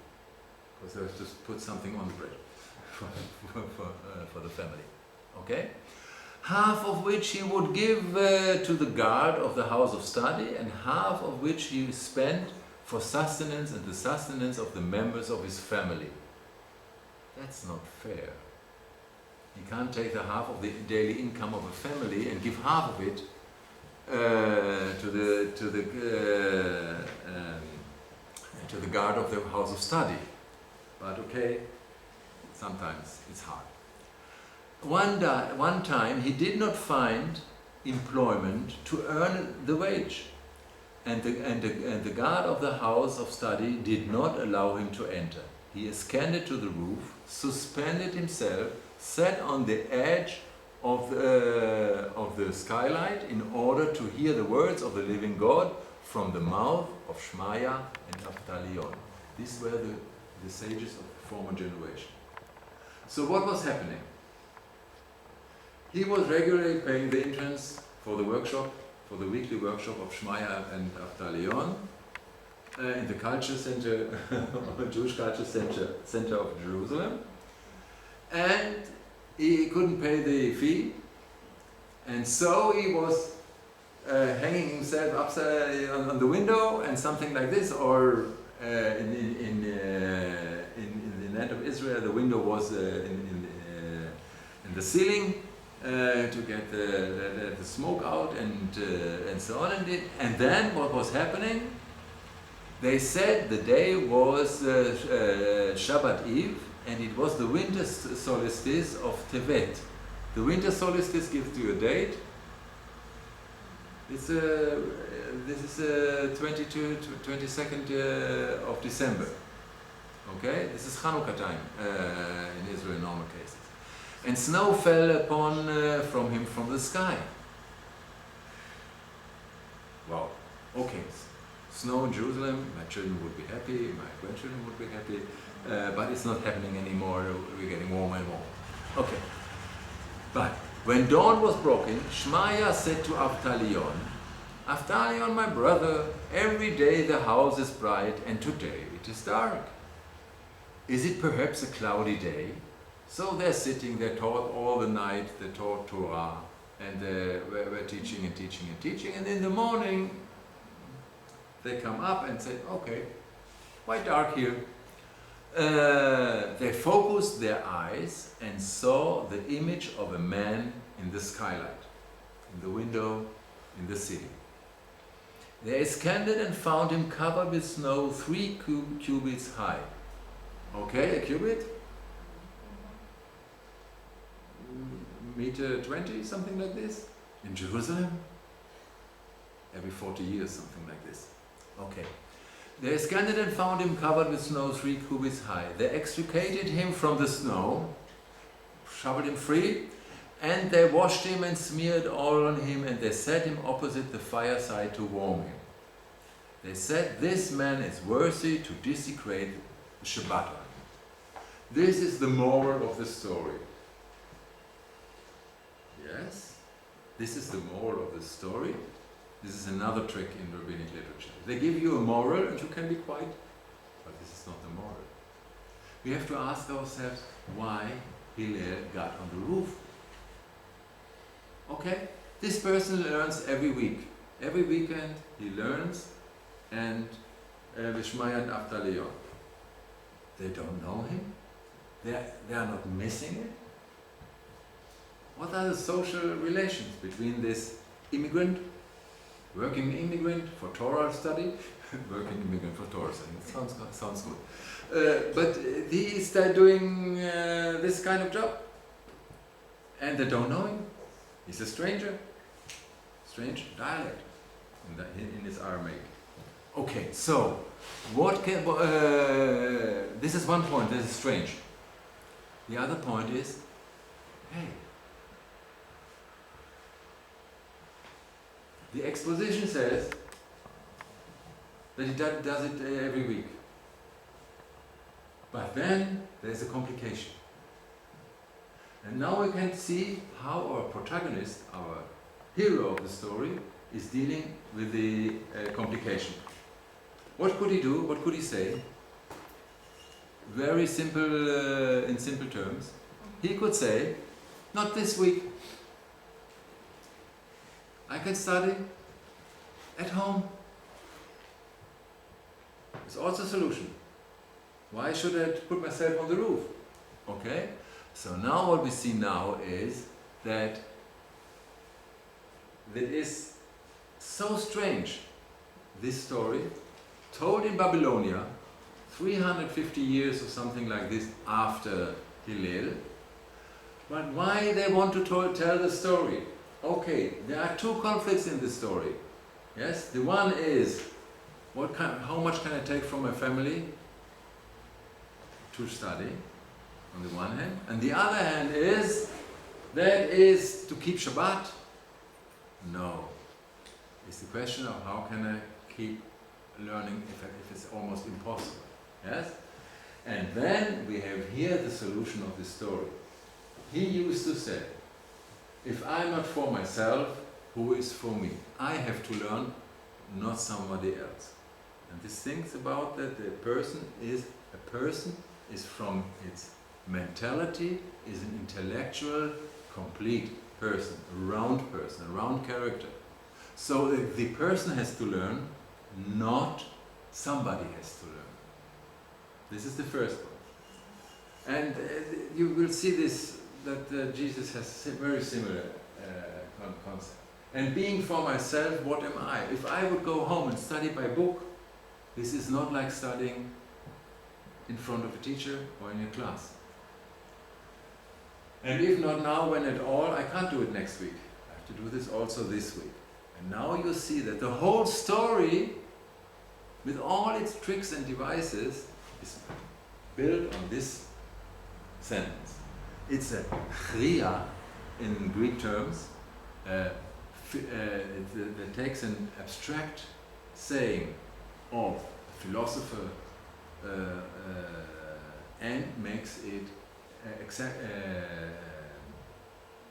S2: because they have to put something on the bread for the family. Okay? Half of which he would give to the guard of the house of study, and half of which he spent for sustenance and the sustenance of the members of his family. That's not fair. You can't take the half of the daily income of a family and give half of it to the guard of the house of study. But okay, sometimes it's hard. One time he did not find employment to earn the wage, and the guard of the house of study did not allow him to enter. He ascended to the roof, suspended himself, sat on the edge of the skylight in order to hear the words of the living God from the mouth of Shmaya and Avtalion. These were the sages of the former generation. So what was happening? He was regularly paying the entrance for the workshop, for the weekly workshop of Shmaya and Avtalion, in the culture center, Jewish culture center of Jerusalem, and he couldn't pay the fee, and so he was hanging himself upside on the window and something like this, or in the land of Israel, the window was in the ceiling to get the smoke out and so on. And then what was happening? They said the day was Shabbat Eve, and it was the winter solstice of Tevet. The winter solstice gives you a date. It's this is 22nd of December. Okay, this is Hanukkah time in Israel in normal cases. And snow fell upon from him from the sky. Wow. Okay. Snow in Jerusalem. My children would be happy. My grandchildren would be happy. But it's not happening anymore. We're getting warmer and warmer. Okay. But when dawn was broken, Shmaya said to Avtalion, "Avtalion, my brother, every day the house is bright, and today it is dark. Is it perhaps a cloudy day?" So they're sitting, they taught all the night, they taught Torah, and they were teaching and teaching and teaching, and in the morning they come up and say, "Okay, quite dark here." They focused their eyes and saw the image of a man in the skylight, in the window, in the city. They scanned it and found him covered with snow 3 cubits high. Okay, a cubit? Meter 20, something like this? In Jerusalem? Every 40 years, something like this. Okay. They scanned it and found him covered with snow 3 cubits high. They extricated him from the snow, shoveled him free, and they washed him and smeared oil on him, and they set him opposite the fireside to warm him. They said, "This man is worthy to desecrate the Shabbat." This is the moral of the story. Yes, this is the moral of the story. This is another trick in rabbinic literature. They give you a moral and you can be quiet, but this is not the moral. We have to ask ourselves why Hillel got on the roof. Okay, this person learns every week. Every weekend he learns, and Vishmaya and Avtalion. They don't know him. They are not missing it. What are the social relations between this immigrant, working immigrant for Torah study, working immigrant for Torah study? It sounds good. But he is doing this kind of job, and they don't know him. He's a stranger. Strange dialect in his Aramaic. Okay, so what can? This is one point. This is strange. The other point is, hey. The exposition says that he does it every week. But then there's a complication. And now we can see how our protagonist, our hero of the story, is dealing with the complication. What could he do? What could he say? Very simple, in simple terms. He could say, "Not this week. I can study at home." It's also a solution. Why should I put myself on the roof? Okay? So now what we see now is that it is so strange, this story, told in Babylonia, 350 years or something like this after Hillel. But why they want to tell the story? Okay, there are two conflicts in this story. Yes, the one is, how much can I take from my family to study, on the one hand, and the other hand is, that is to keep Shabbat? No. It's the question of how can I keep learning if it's almost impossible. Yes? And then we have here the solution of the story. He used to say, if I'm not for myself, who is for me? I have to learn, not somebody else. And this thinks about that a person is from its mentality, is an intellectual, complete person, a round character. So the person has to learn, not somebody has to learn. This is the first one. And you will see this, that Jesus has a very similar concept. And being for myself, what am I? If I would go home and study by book, this is not like studying in front of a teacher or in a class. And if not now, when at all, I can't do it next week. I have to do this also this week. And now you see that the whole story, with all its tricks and devices, is built on this sentence. It's a chria in Greek terms. That takes an abstract saying of a philosopher and makes it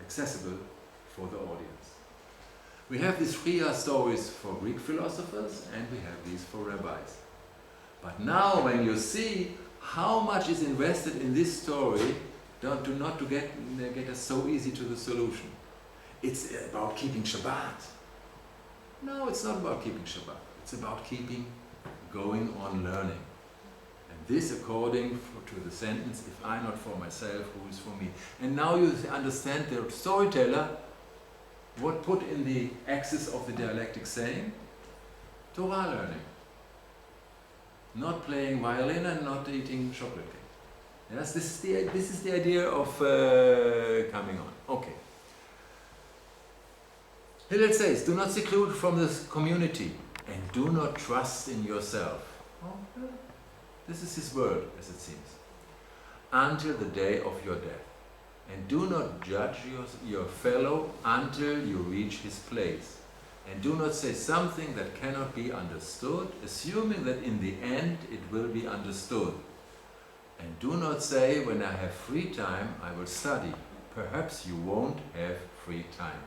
S2: accessible for the audience. We have these chria stories for Greek philosophers and we have these for rabbis. But now when you see how much is invested in this story, not to get us so easy to the solution. It's about keeping Shabbat. No, it's not about keeping Shabbat. It's about going on learning. And this according to the sentence, if I not for myself, who is for me? And now you understand the storyteller, what put in the axis of the dialectic saying? Torah learning. Not playing violin and not eating chocolate cake. Yes, this is the idea of coming on. Okay. Hillel says, do not seclude from the community and do not trust in yourself. Oh, this is his word, as it seems. Until the day of your death. And do not judge your fellow until you reach his place. And do not say something that cannot be understood, assuming that in the end it will be understood. And do not say, when I have free time, I will study. Perhaps you won't have free time.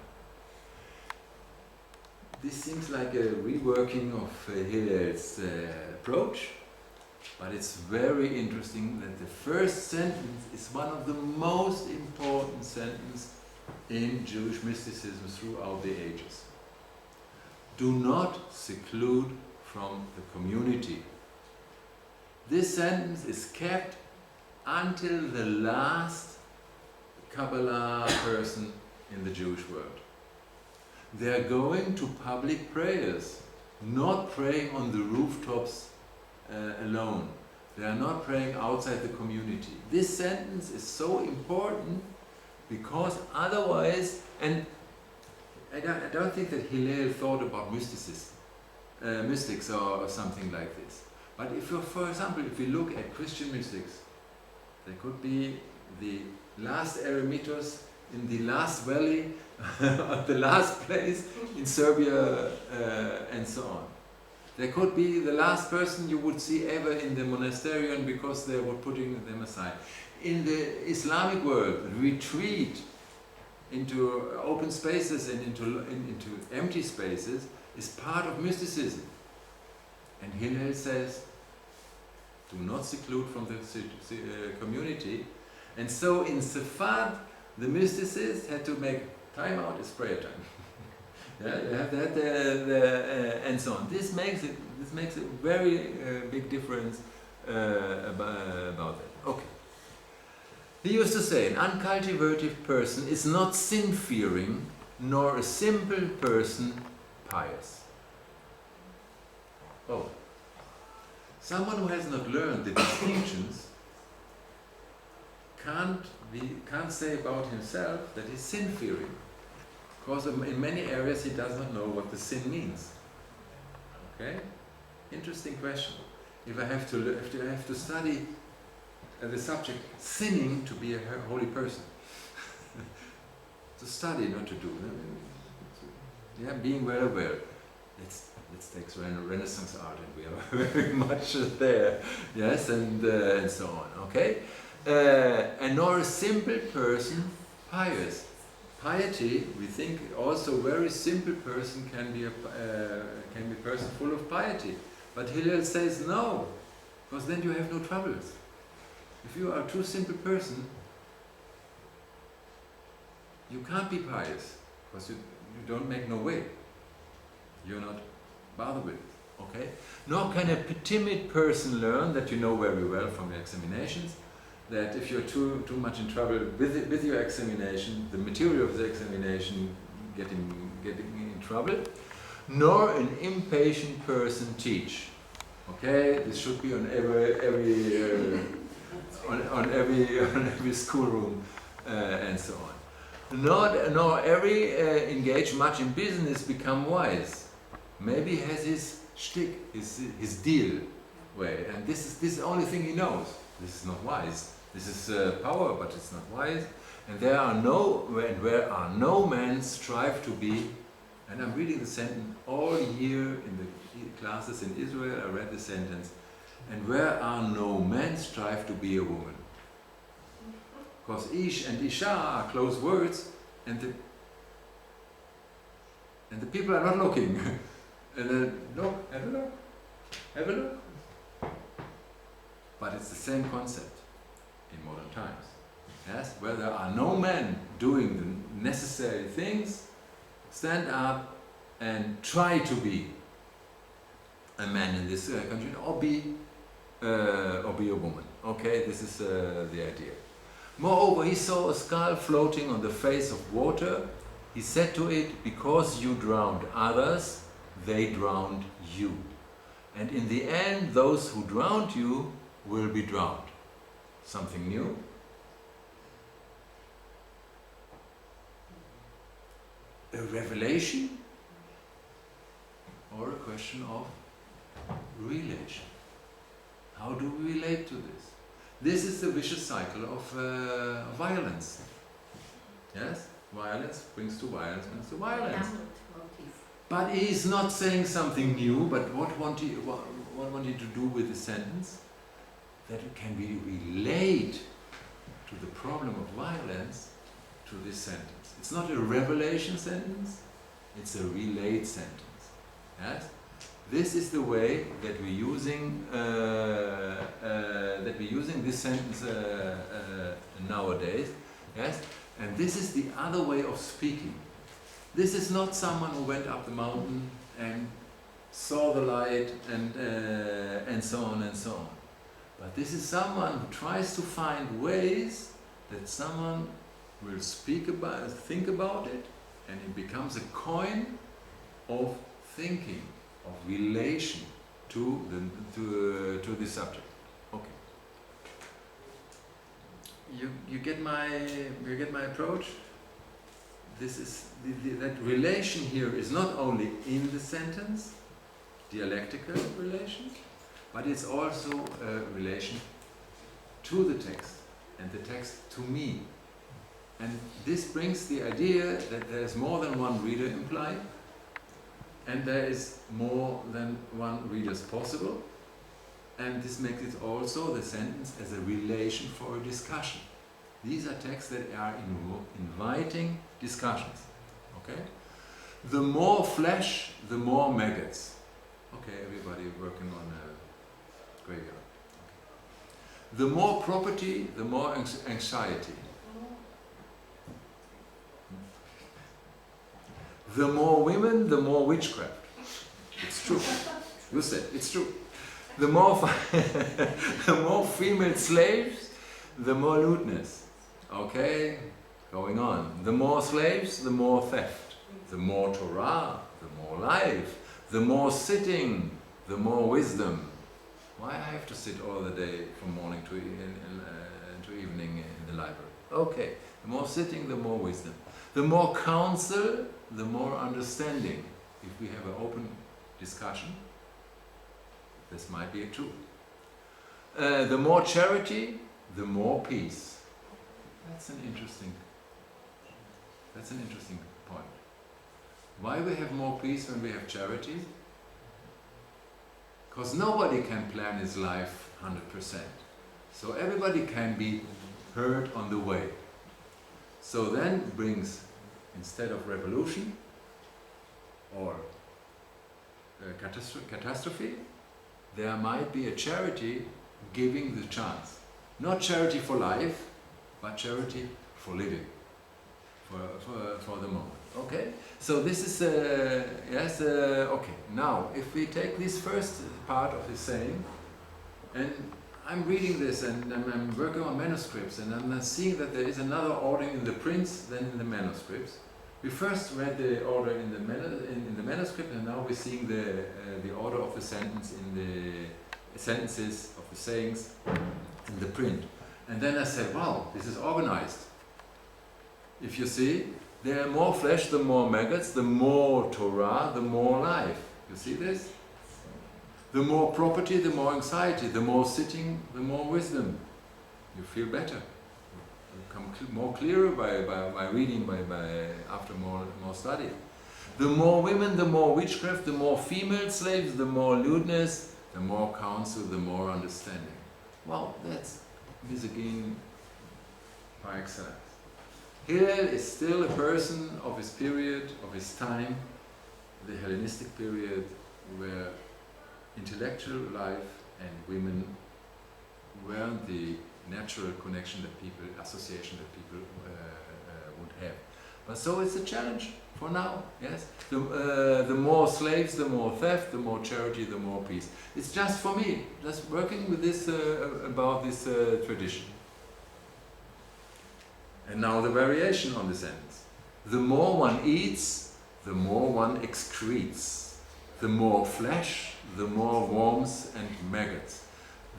S2: This seems like a reworking of Hillel's approach, but it's very interesting that the first sentence is one of the most important sentences in Jewish mysticism throughout the ages. Do not seclude from the community. This sentence is kept until the last Kabbalah person in the Jewish world. They are going to public prayers, not praying on the rooftops alone. They are not praying outside the community. This sentence is so important because otherwise, and I don't think that Hillel thought about mystics or something like this. But if you, for example, if you look at Christian mystics, they could be the last eremitos in the last valley, the last place in Serbia, and so on. They could be the last person you would see ever in the monasterium because they were putting them aside. In the Islamic world, retreat into open spaces and into empty spaces is part of mysticism. And Hillel says, do not seclude from the community. And so in Sepharad, the mysticists had to make time out is prayer time. Yeah, you have that, and so on. This makes a very big difference about that. Okay. He used to say, an uncultivated person is not sin-fearing, nor a simple person pious. Oh. Someone who has not learned the distinctions can't say about himself that he's sin-fearing. Because in many areas he does not know what the sin means. Okay? Interesting question. If I have to study the subject sinning to be a holy person. To study, not to do. Yeah, being well aware. Let's take Renaissance art, and we are very much there. Yes, and so on. Okay, and nor a simple person pious. Piety, we think also very simple person can be a person full of piety. But Hillel says no, because then you have no troubles. If you are a true simple person, you can't be pious, because you don't make no way. You're not bothered with it, okay? Nor can a timid person learn that you know very well from your examinations, that if you're too much in trouble with your examination, the material of the examination getting in trouble, nor an impatient person teach. Okay, this should be on every schoolroom and so on. Nor every engaged much in business become wise. Maybe he has his shtick, his deal way, and this is the only thing he knows. This is not wise. This is power, but it's not wise. And where are no men strive to be. And I'm reading the sentence all year in the classes in Israel. I read the sentence. And where are no men strive to be a woman. Because ish and isha are close words, and the people are not looking. And then, look, have a look, have a look. But it's the same concept in modern times. Yes, where there are no men doing the necessary things, stand up and try to be a man in this country, or be a woman. Okay, this is the idea. Moreover, he saw a skull floating on the face of water. He said to it, because you drowned others, they drowned you. And in the end, those who drowned you will be drowned. Something new? A revelation? Or a question of relation? How do we relate to this? This is the vicious cycle of violence. Yes? Violence brings to violence, brings to violence. But he is not saying something new, but what want he to do with the sentence? That it can be relate to the problem of violence to this sentence. It's not a revelation sentence, it's a relate sentence. Yes? This is the way that we're using this sentence nowadays. Yes? And this is the other way of speaking. This is not someone who went up the mountain and saw the light and so on and so on. But this is someone who tries to find ways that someone will speak about, think about it, and it becomes a coin of thinking, of relation to the subject. Okay. You get my approach? This is that relation here is not only in the sentence, dialectical relation, but it's also a relation to the text and the text to me. And this brings the idea that there is more than one reader implied, and there is more than one readers possible, and this makes it also the sentence as a relation for a discussion. These are texts that are inviting discussions. Okay? The more flesh, the more maggots. Okay, everybody working on a graveyard. Okay. The more property, the more anxiety. The more women, the more witchcraft. It's true. You said it's true. The more the more female slaves, the more lewdness. Okay, going on. The more slaves, the more theft. The more Torah, the more life. The more sitting, the more wisdom. Why I have to sit all the day from morning to evening in the library? Okay, the more sitting, the more wisdom. The more counsel, the more understanding. If we have an open discussion, this might be true. The more charity, the more peace. That's an interesting point. Why we have more peace when we have charity? Because nobody can plan his life 100%. So everybody can be hurt on the way. So then brings, instead of revolution or catastrophe, there might be a charity giving the chance. Not charity for life, but charity for living, for the moment. Okay? So this is, yes, okay. Now, if we take this first part of his saying, and I'm reading this and I'm working on manuscripts, and I'm seeing that there is another order in the prints than in the manuscripts. We first read the order in the manuscript, and now we're seeing the order of the sentence in the sentences of the sayings in the print. And then I said, wow, this is organized. If you see, there are more flesh, the more maggots, the more Torah, the more life. You see this? The more property, the more anxiety, the more sitting, the more wisdom. You feel better. You become more clearer by reading, after more study. The more women, the more witchcraft, the more female slaves, the more lewdness, the more counsel, the more understanding. Well, that's misogyny par excellence. Hillel is still a person of his period, of his time, the Hellenistic period, where intellectual life and women weren't the natural connection that people, association that people would have. But so it's a challenge for now, yes? The more slaves, the more theft, the more charity, the more peace. It's just for me, just working with this, about this tradition. And now the variation on the sentence. The more one eats, the more one excretes. The more flesh, the more worms and maggots.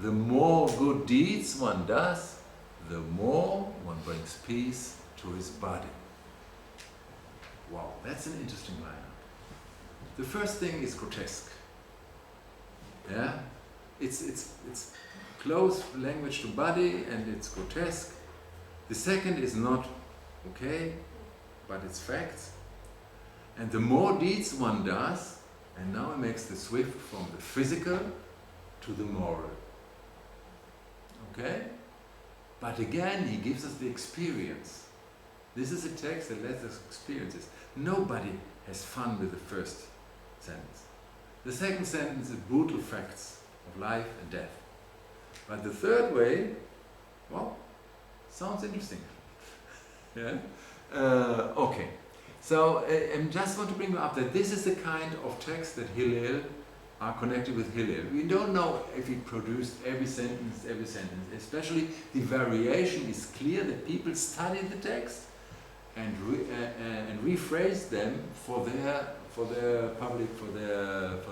S2: The more good deeds one does, the more one brings peace to his body. Wow, that's an interesting lineup. The first thing is grotesque. Yeah? It's close language to body and it's grotesque. The second is not okay, but it's facts. And the more deeds one does, and now it makes the swift from the physical to the moral. Okay? But again, he gives us the experience. This is a text that lets us experience this. Nobody has fun with the first sentence. The second sentence is brutal facts of life and death. But the third way, well, sounds interesting. Yeah? Okay. So I just want to bring up that this is the kind of text that Hillel are connected with Hillel. We don't know if he produced every sentence, especially the variation is clear that people studied the text and rephrased them for their public, for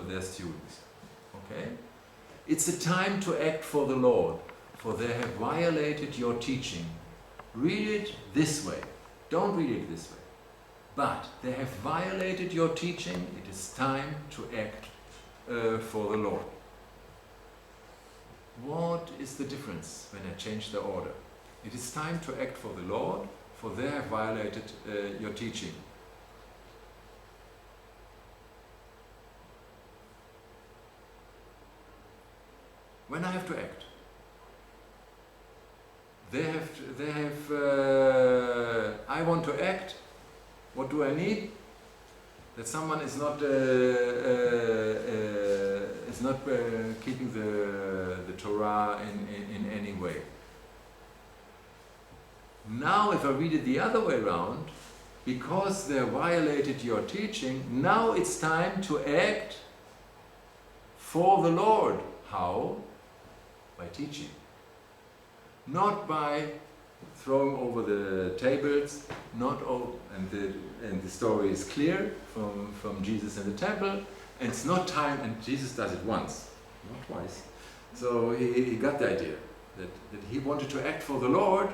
S2: their students. Okay? It's a time to act for the Lord, for they have violated your teaching. Read it this way. Don't read it this way. But they have violated your teaching. It is time to act for the Lord. What is the difference when I change the order? It is time to act for the Lord, for they have violated your teaching. When I have to act, I want to act. What do I need? That someone is not keeping the Torah in any way. Now, if I read it the other way around, because they violated your teaching, now it's time to act for the Lord. How? By teaching. Not by throwing over the tables, and the story is clear from Jesus in the temple, and it's not time, and Jesus does it once, not twice. So he got the idea that he wanted to act for the Lord,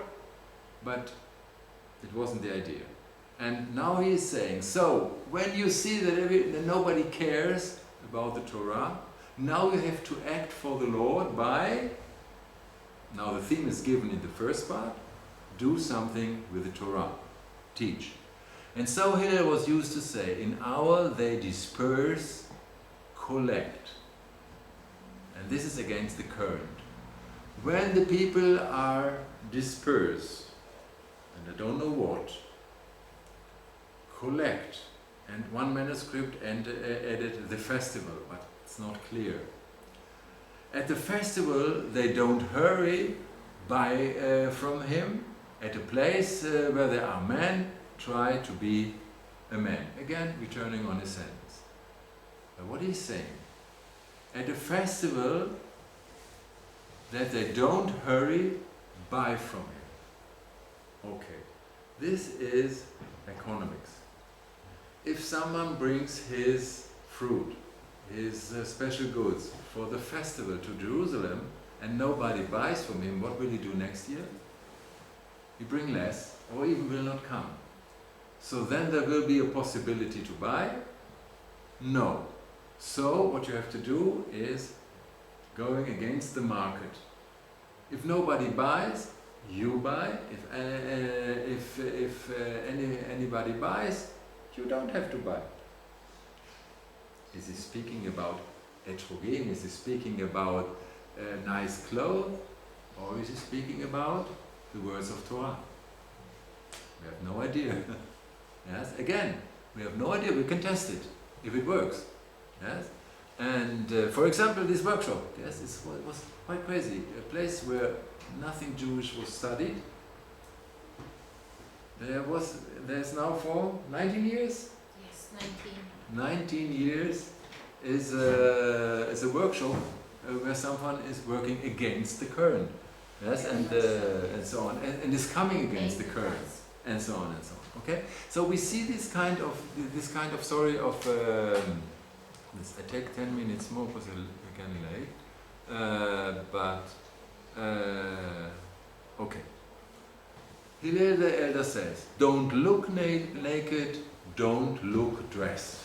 S2: but it wasn't the idea. And now he is saying, so when you see that nobody cares about the Torah, now you have to act for the Lord by, now the theme is given in the first part, do something with the Torah, teach. And so Hillel was used to say, in our they disperse, collect. And this is against the current. When the people are dispersed, and I don't know what, collect. And one manuscript added the festival, but it's not clear. At the festival, they don't hurry from him. At a place where there are men, try to be a man. Again, returning on his sentence. But what he's saying, at a festival, that they don't hurry buy from him. Okay, this is economics. If someone brings his fruit, his special goods for the festival to Jerusalem and nobody buys from him, what will he do next year? He bring less or even will not come. So then there will be a possibility to buy? No. So what you have to do is going against the market. If nobody buys, you buy. If anybody buys, you don't have to buy. Is he speaking about etrogen? Is he speaking about nice clothes? Or is he speaking about the words of Torah? We have no idea. Yes, again, we have no idea. We can test it if it works. Yes, and for example, this workshop. Yes, it was quite crazy. A place where nothing Jewish was studied. There's now for 19 years.
S3: Yes, 19.
S2: 19 years is a workshop where someone is working against the current. Yes, and so on, and is coming against the current, and so on and so on. Okay, so we see this kind of story of. I take 10 minutes more because we're getting late. Okay. Hillel the elder says, "Don't look naked, don't look dressed."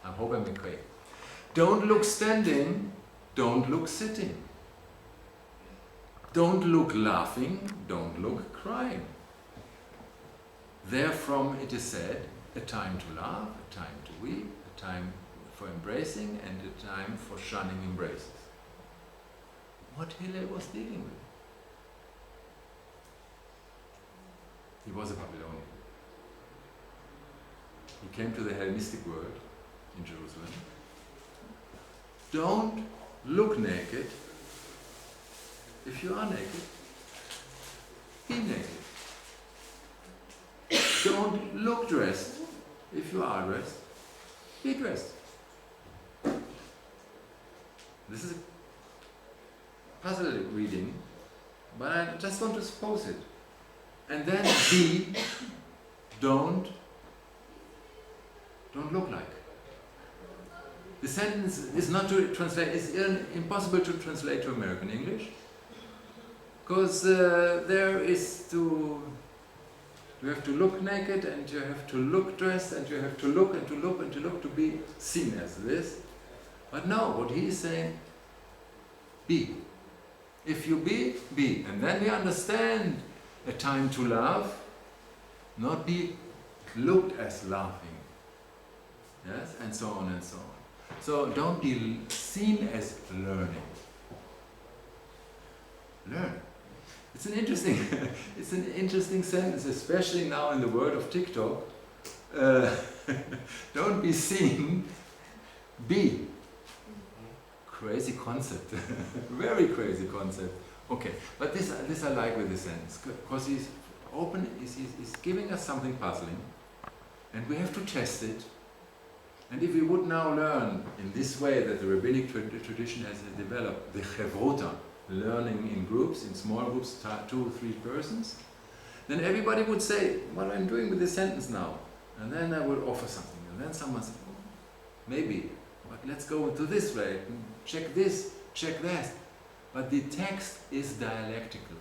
S2: I hope I'm okay. Don't look standing, don't look sitting. Don't look laughing, don't look crying. Therefrom it is said, a time to laugh, a time to weep, a time for embracing, and a time for shunning embraces. What Hillel was dealing with? He was a Babylonian. He came to the Hellenistic world in Jerusalem. Don't look naked. If you are naked, be naked. Don't look dressed. If you are dressed, be dressed. This is a puzzle reading, but I just want to suppose it. And then be, don't look like. The sentence is not to translate, it's impossible to translate to American English, because there is you have to look naked, and you have to look dressed, and you have to look and to look and to look to be seen as this. But no, what he is saying, be. If you be, be. And then we understand a time to laugh, not be looked as laughing. Yes, and so on and so on. So don't be seen as learning. Learn. It's an interesting sentence, especially now in the world of TikTok. Don't be seen, be. Crazy concept, very crazy concept. Okay, but this I like with this sentence, because he's open, he's giving us something puzzling, and we have to test it. And if we would now learn in this way that the rabbinic tradition has developed, the chevrota, learning in groups, in small groups, 2 or 3 persons, then everybody would say, what I'm doing with this sentence now. And then I will offer something. And then someone says, maybe, but let's go into this way, check this, check that. But the text is dialectical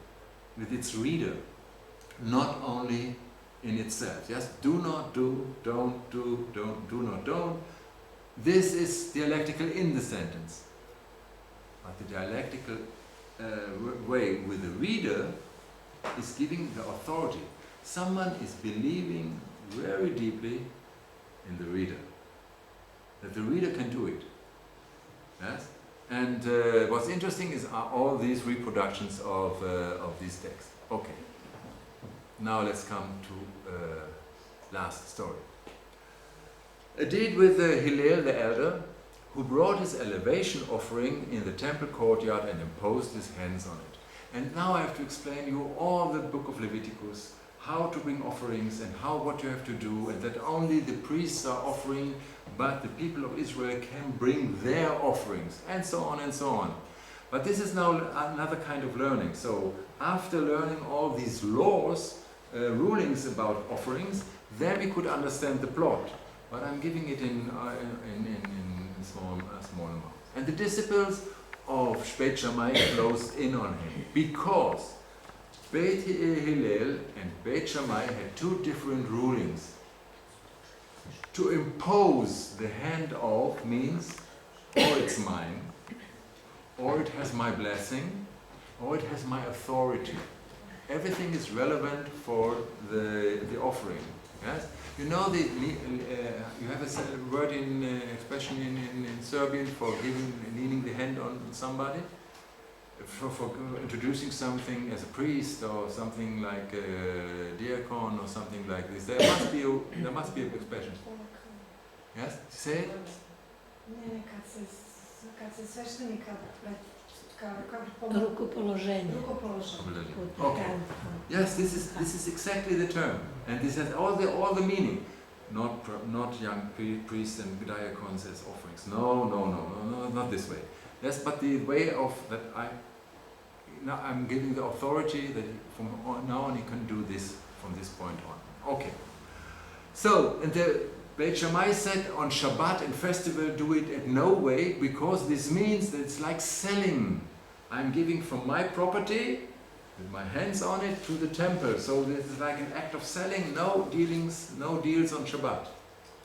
S2: with its reader, not only in itself. Yes, do not do, don't do, do not don't. This is dialectical in the sentence. But the dialectical way with the reader is giving the authority. Someone is believing very deeply in the reader, that the reader can do it. Yes? And what's interesting is all these reproductions of these texts. Okay. Now let's come to last story. A deed with Hillel the elder, who brought his elevation offering in the temple courtyard and imposed his hands on it. And now I have to explain you all the book of Leviticus, how to bring offerings and what you have to do, and that only the priests are offering, but the people of Israel can bring their offerings, and so on and so on. But this is now another kind of learning. So after learning all these laws, rulings about offerings, then we could understand the plot. But I'm giving it in small amounts. And the disciples of Beit Shammai closed in on him, because Beit Hillel and Beit Shammai had two different rulings. To impose the hand of means, or it's mine, or it has my blessing, or it has my authority. Everything is relevant for the offering. Yes, you know you have a word expression in Serbian for leaning the hand on somebody, for introducing something as a priest or something like a diakon or something like this. There must be an expression. Yes, say it. Okay. Yes, this is exactly the term, and this has all the meaning. Not young priests and diakons as offerings. No, not this way. Yes, but the way of that I'm giving the authority that from now on he can do this from this point on. Okay. So, and the Beit Shammai said on Shabbat and festival do it in no way, because this means that it's like selling. I'm giving from my property, with my hands on it, to the temple. So this is like an act of selling, no deals on Shabbat.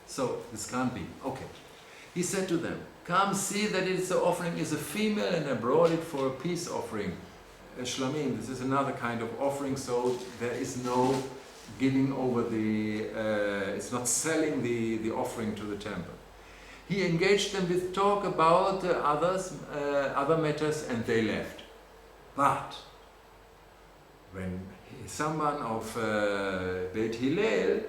S2: So this can't be. Okay. He said to them, come see that its offering is a female, and I brought it for a peace offering. Shlamim, this is another kind of offering, so there is no giving over it's not selling the offering to the temple. He engaged them with talk about other matters, and they left. But when someone of Beit Hillel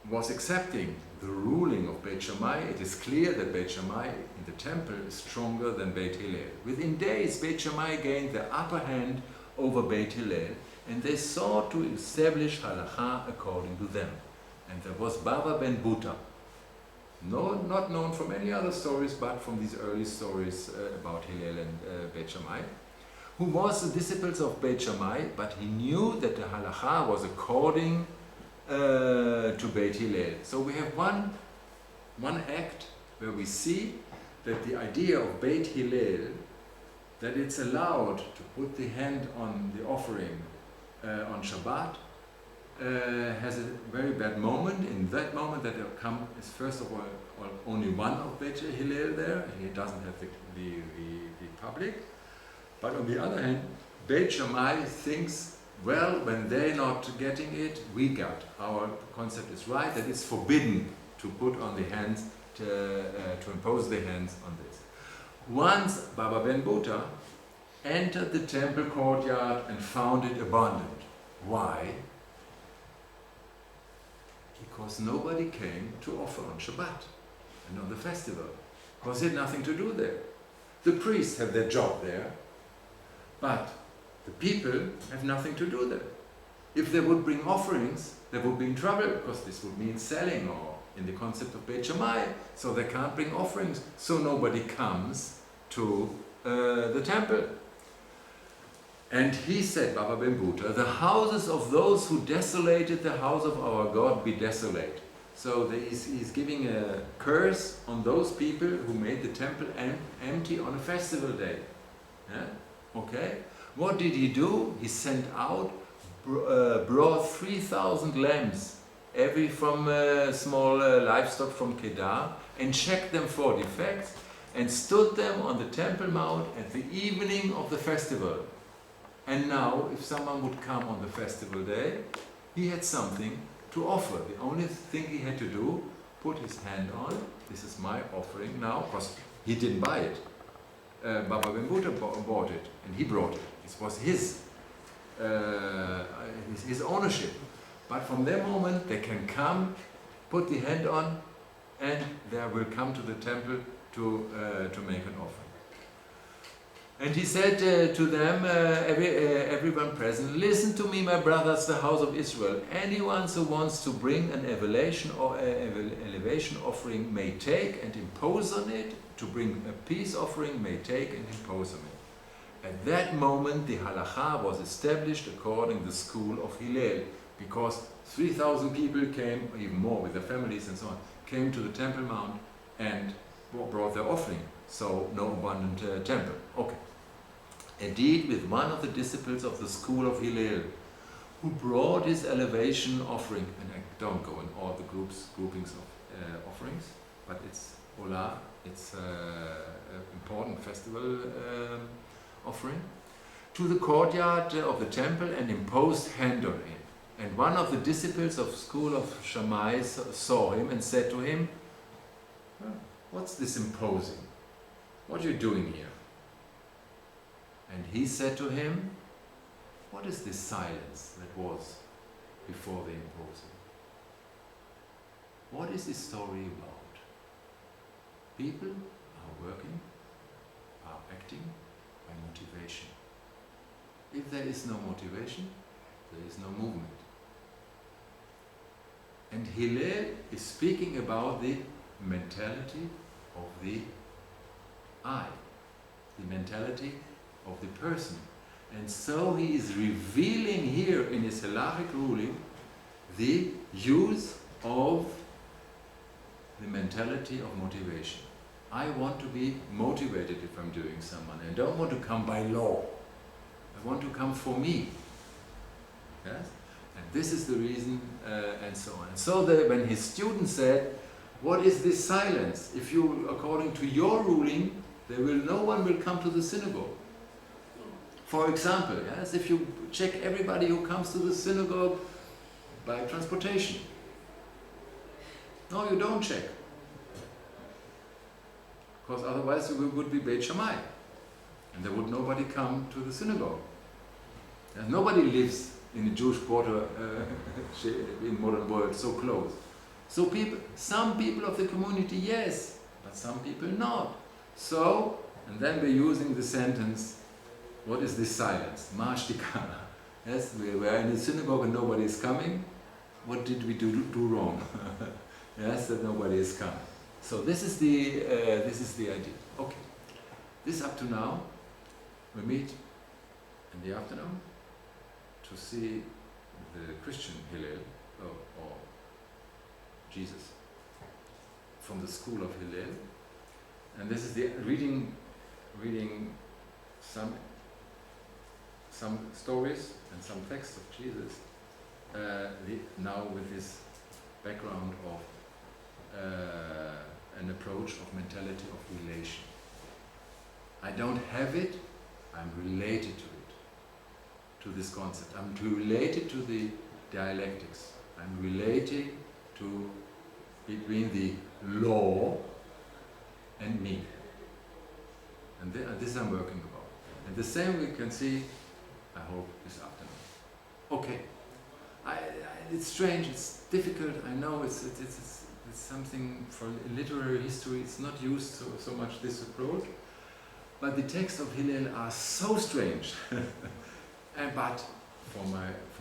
S2: was accepting the ruling of Beit Shammai, it is clear that Beit Shammai in the temple is stronger than Beit Hillel. Within days, Beit Shammai gained the upper hand over Beit Hillel, and they sought to establish halacha according to them. And there was Baba ben Buta, not known from any other stories, but from these early stories about Hillel and Beit Shammai, who was the disciples of Beit Shammai, but he knew that the halacha was according to Beit Hillel. So we have one act where we see that the idea of Beit Hillel, that it's allowed to put the hand on the offering on Shabbat, has a very bad moment. In that moment that come is first of all only one of Beit Hillel there, he doesn't have the public. But on the other hand, Beit Shammai thinks, well, when they're not getting it, we got. Our concept is right, that it's forbidden to put on the hands, to impose the hands on this. Once Baba Ben Buta entered the temple courtyard and found it abandoned. Why? Because nobody came to offer on Shabbat and on the festival, because he had nothing to do there. The priests have their job there, but the people have nothing to do there. If they would bring offerings, they would be in trouble, because this would mean selling, or in the concept of Beit Shammai, so they can't bring offerings, so nobody comes to the temple. And he said, Baba Ben Buta, the houses of those who desolated the house of our God be desolate. So he's giving a curse on those people who made the temple empty on a festival day. Yeah? Okay? What did he do? He sent out, brought 3,000 lambs, every from small livestock from Kedar, and checked them for defects, and stood them on the Temple Mount at the evening of the festival. And now, if someone would come on the festival day, he had something to offer. The only thing he had to do, put his hand on, this is my offering now, because he didn't buy it. Baba Ben Buta bought it, and he brought it. It was his ownership. But from that moment, they can come, put the hand on, and they will come to the temple to make an offering. And he said to them, everyone present, listen to me, my brothers, the house of Israel. Anyone who wants to bring an elevation offering may take and impose on it. To bring a peace offering may take and impose on it. At that moment, the halakha was established according to the school of Hillel, because 3,000 people came, even more with their families and so on, came to the Temple Mount and brought their offering. So no abundant temple. Okay. Indeed, with one of the disciples of the school of Hillel, who brought his elevation offering, and I don't go in all the groupings of offerings, but it's Ola, it's an important festival offering, to the courtyard of the temple and imposed hand on him. And one of the disciples of the school of Shammai saw him and said to him, what's this imposing? What are you doing here? And he said to him, what is this silence that was before the imposing? What is this story about? People are working, are acting by motivation. If there is no motivation, there is no movement. And Hillel is speaking about the mentality of the I, the mentality of the person. And so he is revealing here in his halachic ruling the use of the mentality of motivation. I want to be motivated if I'm doing something. I don't want to come by law. I want to come for me. Yes? And this is the reason, and so on. And so when his student said, what is this silence? If you, according to your ruling, no one will come to the synagogue. For example, yes, if you check everybody who comes to the synagogue by transportation. No, you don't check. Because otherwise you would be Beit Shammai. And there would nobody come to the synagogue. And nobody lives in the Jewish quarter in modern world so close. So some people of the community, yes, but some people not. So, and then we're using the sentence, what is this silence? Mashtika. Yes, we were in the synagogue and nobody is coming. What did we do wrong? Yes, that nobody is coming. So this is the idea. Okay. This up to now, we meet in the afternoon to see the Christian Hillel, or Jesus, from the school of Hillel. And this is the reading some stories and some texts of Jesus, now with this background of an approach of mentality of relation. I don't have it, I'm related to it, to this concept. I'm related to the dialectics. I'm relating to between the law and me. And this I'm working about. And the same we can see, I hope, this afternoon. Okay. It's strange, it's difficult, I know it's something for literary history, it's not used so much this approach, but the texts of Hillel are so strange. But for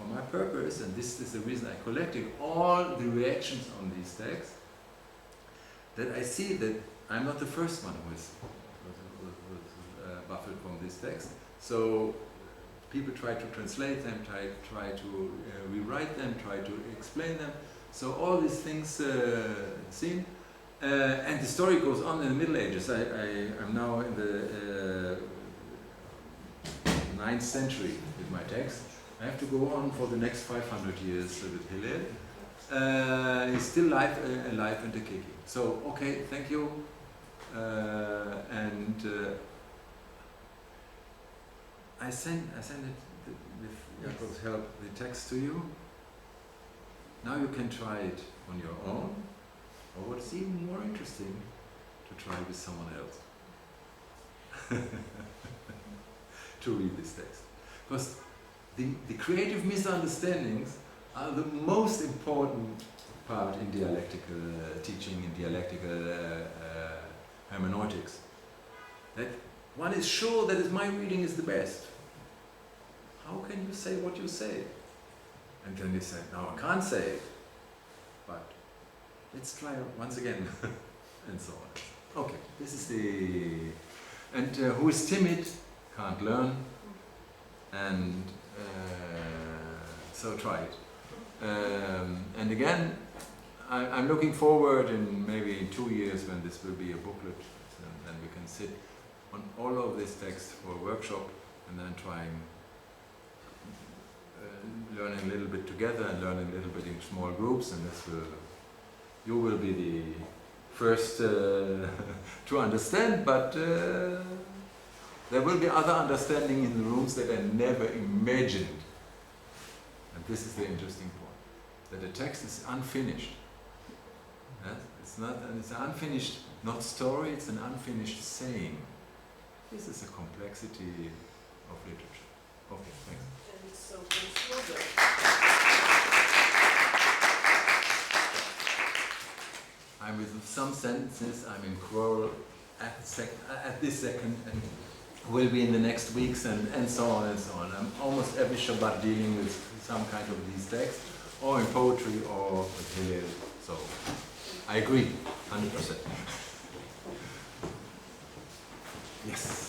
S2: my purpose, and this is the reason I collected all the reactions on these texts, that I see that I'm not the first one who was baffled from this text. So people try to translate them, try to rewrite them, try to explain them. So all these things seen. And the story goes on in the Middle Ages. I'm now in the 9th century with my text. I have to go on for the next 500 years with Hillel. He's still alive and kicking. So, okay, thank you. I send it with Jacob's help, the text to you. Now you can try it on your own, or what's even more interesting, to try with someone else. To read this text. Because the creative misunderstandings are the most important
S1: part in dialectical teaching, in dialectical hermeneutics. That one is sure that my reading is the best. How can you say what you say? And then they say, no, I can't say it. But let's try once again, and so on. Okay, this is the... And who is timid can't learn, and so try it. And again, I'm looking forward in maybe 2 years when this will be a booklet, and then we can sit on all of this text for a workshop, and then trying learning a little bit together and learning a little bit in small groups, and this will, you will be the first to understand, but there will be other understanding in the rooms that I never imagined. And this is the interesting point, that the text is unfinished. Yes? It's an unfinished, not story, it's an unfinished saying. This is a complexity of literature. Okay, thanks.
S3: And so consider.
S1: I'm with some sentences, I'm in quarrel at this second, and will be in the next weeks, and so on and so on. I'm almost every Shabbat dealing with some kind of these texts, or in poetry, or with Hillel. So I agree, 100%. Yes.